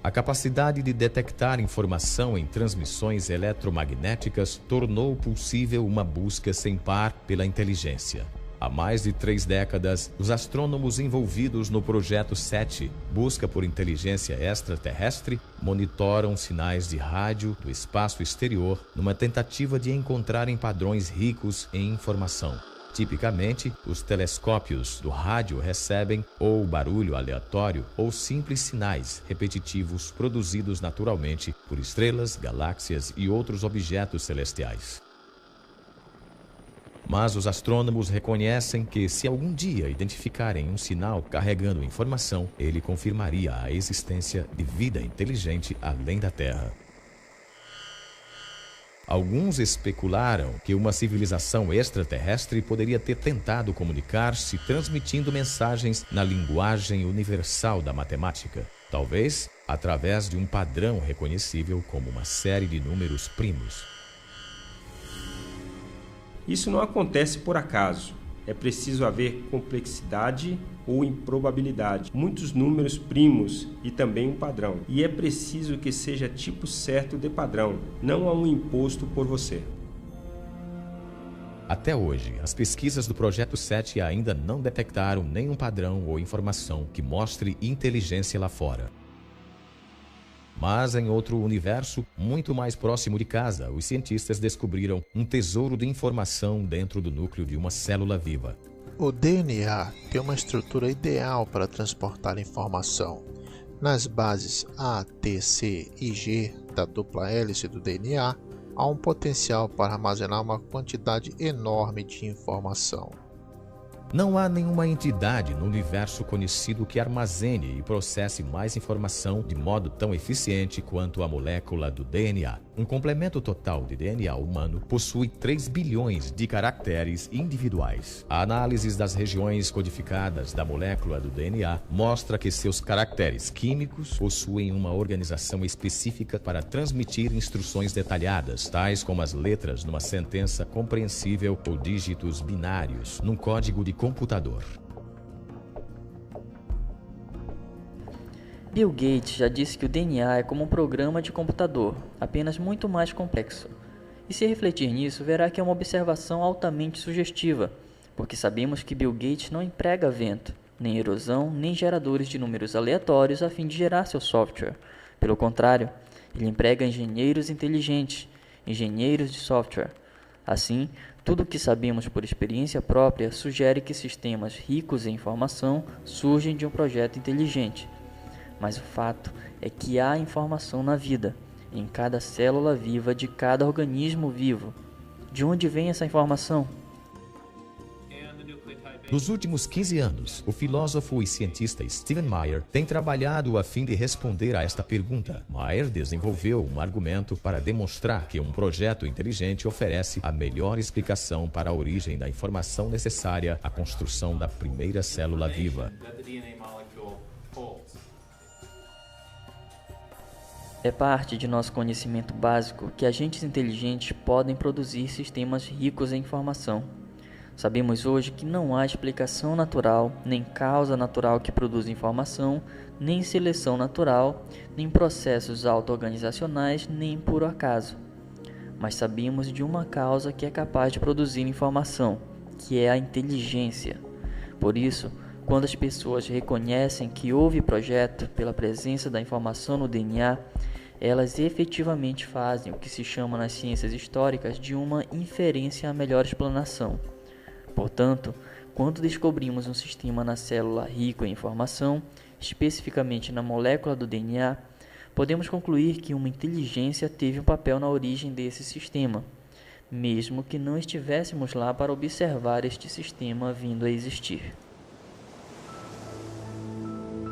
S1: A capacidade de detectar informação em transmissões eletromagnéticas tornou possível uma busca sem par pela inteligência. Há mais de 3 décadas, os astrônomos envolvidos no Projeto 7, Busca por Inteligência Extraterrestre, monitoram sinais de rádio do espaço exterior numa tentativa de encontrarem padrões ricos em informação. Tipicamente, os telescópios do rádio recebem ou barulho aleatório ou simples sinais repetitivos produzidos naturalmente por estrelas, galáxias e outros objetos celestiais. Mas os astrônomos reconhecem que, se algum dia identificarem um sinal carregando informação, ele confirmaria a existência de vida inteligente além da Terra. Alguns especularam que uma civilização extraterrestre poderia ter tentado comunicar-se transmitindo mensagens na linguagem universal da matemática, talvez através de um padrão reconhecível como uma série de números primos.
S6: Isso não acontece por acaso. É preciso haver complexidade ou improbabilidade, muitos números primos e também um padrão. E é preciso que seja tipo certo de padrão, não a um imposto por você.
S1: Até hoje, as pesquisas do Projeto 7 ainda não detectaram nenhum padrão ou informação que mostre inteligência lá fora. Mas em outro universo, muito mais próximo de casa, os cientistas descobriram um tesouro de informação dentro do núcleo de uma célula viva.
S2: O DNA tem uma estrutura ideal para transportar informação. Nas bases A, T, C e G da dupla hélice do DNA, há um potencial para armazenar uma quantidade enorme de informação.
S1: Não há nenhuma entidade no universo conhecido que armazene e processe mais informação de modo tão eficiente quanto a molécula do DNA. Um complemento total de DNA humano possui 3 bilhões de caracteres individuais. A análise das regiões codificadas da molécula do DNA mostra que seus caracteres químicos possuem uma organização específica para transmitir instruções detalhadas, tais como as letras numa sentença compreensível ou dígitos binários num código de computador.
S5: Bill Gates já disse que o DNA é como um programa de computador, apenas muito mais complexo. E se refletir nisso, verá que é uma observação altamente sugestiva, porque sabemos que Bill Gates não emprega vento, nem erosão, nem geradores de números aleatórios a fim de gerar seu software. Pelo contrário, ele emprega engenheiros inteligentes, engenheiros de software. Assim, tudo o que sabemos por experiência própria sugere que sistemas ricos em informação surgem de um projeto inteligente. Mas o fato é que há informação na vida, em cada célula viva de cada organismo vivo. De onde vem essa informação?
S1: Nos últimos 15 anos, o filósofo e cientista Stephen Meyer tem trabalhado a fim de responder a esta pergunta. Meyer desenvolveu um argumento para demonstrar que um projeto inteligente oferece a melhor explicação para a origem da informação necessária à construção da primeira célula viva.
S5: É parte de nosso conhecimento básico que agentes inteligentes podem produzir sistemas ricos em informação. Sabemos hoje que não há explicação natural, nem causa natural que produza informação, nem seleção natural, nem processos auto-organizacionais, nem puro acaso. Mas sabemos de uma causa que é capaz de produzir informação, que é a inteligência. Por isso, quando as pessoas reconhecem que houve projeto pela presença da informação no DNA, elas efetivamente fazem o que se chama nas ciências históricas de uma inferência à melhor explanação. Portanto, quando descobrimos um sistema na célula rico em informação, especificamente na molécula do DNA, podemos concluir que uma inteligência teve um papel na origem desse sistema, mesmo que não estivéssemos lá para observar este sistema vindo a existir.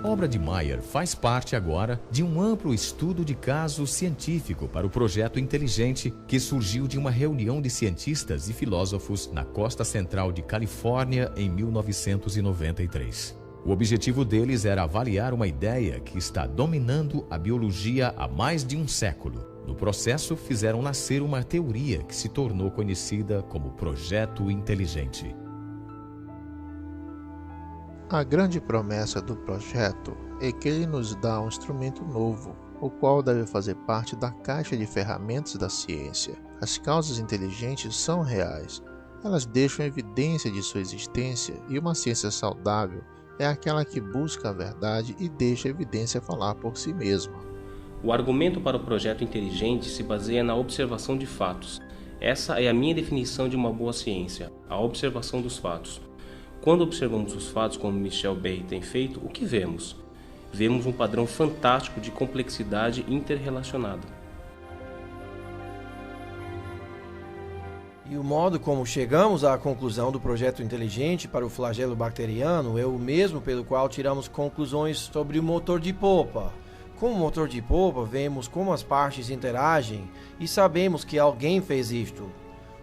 S1: A obra de Meyer faz parte agora de um amplo estudo de caso científico para o projeto inteligente que surgiu de uma reunião de cientistas e filósofos na costa central de Califórnia em 1993. O objetivo deles era avaliar uma ideia que está dominando a biologia há mais de um século. No processo, fizeram nascer uma teoria que se tornou conhecida como Projeto Inteligente.
S2: A grande promessa do projeto é que ele nos dá um instrumento novo, o qual deve fazer parte da caixa de ferramentas da ciência. As causas inteligentes são reais, elas deixam evidência de sua existência, e uma ciência saudável é aquela que busca a verdade e deixa a evidência falar por si mesma.
S11: O argumento para o projeto inteligente se baseia na observação de fatos. Essa é a minha definição de uma boa ciência, a observação dos fatos. Quando observamos os fatos como Michel Berry tem feito, o que vemos? Vemos um padrão fantástico de complexidade interrelacionada.
S4: E o modo como chegamos à conclusão do projeto inteligente para o flagelo bacteriano é o mesmo pelo qual tiramos conclusões sobre o motor de polpa. Com o motor de polpa, vemos como as partes interagem e sabemos que alguém fez isto.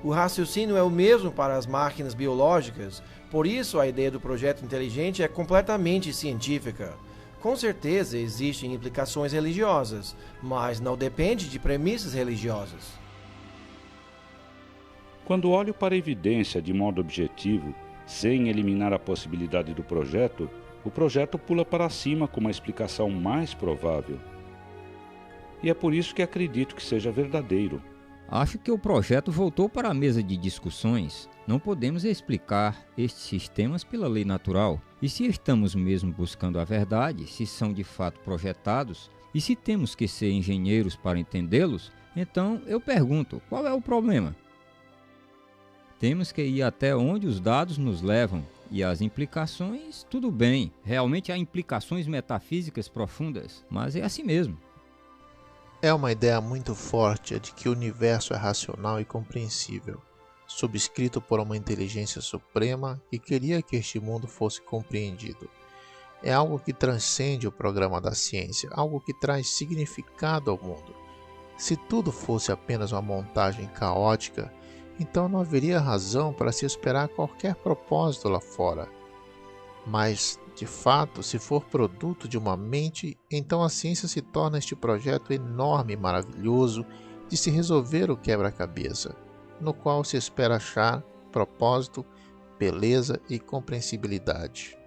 S4: O raciocínio é o mesmo para as máquinas biológicas, por isso a ideia do projeto inteligente é completamente científica. Com certeza existem implicações religiosas, mas não depende de premissas religiosas.
S7: Quando olho para a evidência de modo objetivo, sem eliminar a possibilidade do projeto, o projeto pula para cima com uma explicação mais provável. E é por isso que acredito que seja verdadeiro.
S10: Acho que o projeto voltou para a mesa de discussões. Não podemos explicar estes sistemas pela lei natural. E se estamos mesmo buscando a verdade, se são de fato projetados, e se temos que ser engenheiros para entendê-los, então eu pergunto, qual é o problema? Temos que ir até onde os dados nos levam, e as implicações, tudo bem. Realmente há implicações metafísicas profundas, mas é assim mesmo.
S2: É uma ideia muito forte a de que o universo é racional e compreensível, subscrito por uma inteligência suprema que queria que este mundo fosse compreendido. É algo que transcende o programa da ciência, algo que traz significado ao mundo. Se tudo fosse apenas uma montagem caótica, então não haveria razão para se esperar qualquer propósito lá fora. Mas, de fato, se for produto de uma mente, então a ciência se torna este projeto enorme e maravilhoso de se resolver o quebra-cabeça, no qual se espera achar propósito, beleza e compreensibilidade.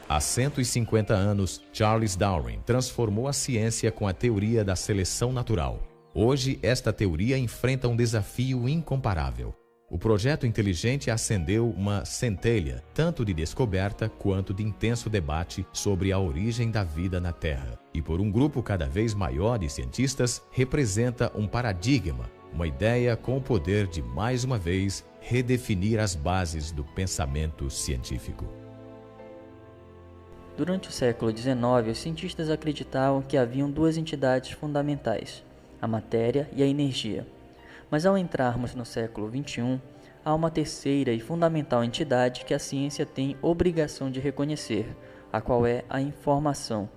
S1: Há 150 anos, Charles Darwin transformou a ciência com a teoria da seleção natural. Hoje, esta teoria enfrenta um desafio incomparável. O projeto inteligente acendeu uma centelha, tanto de descoberta quanto de intenso debate sobre a origem da vida na Terra. E por um grupo cada vez maior de cientistas, representa um paradigma, uma ideia com o poder de, mais uma vez, redefinir as bases do pensamento científico.
S5: Durante o século XIX, os cientistas acreditavam que haviam duas entidades fundamentais, a matéria e a energia. Mas ao entrarmos no século XXI, há uma terceira e fundamental entidade que a ciência tem obrigação de reconhecer, a qual é a informação.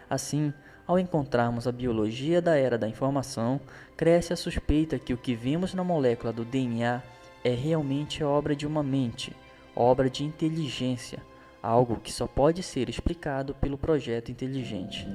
S5: Assim, ao encontrarmos a biologia da era da informação, cresce a suspeita que o que vimos na molécula do DNA é realmente obra de uma mente, obra de inteligência, algo que só pode ser explicado pelo projeto inteligente.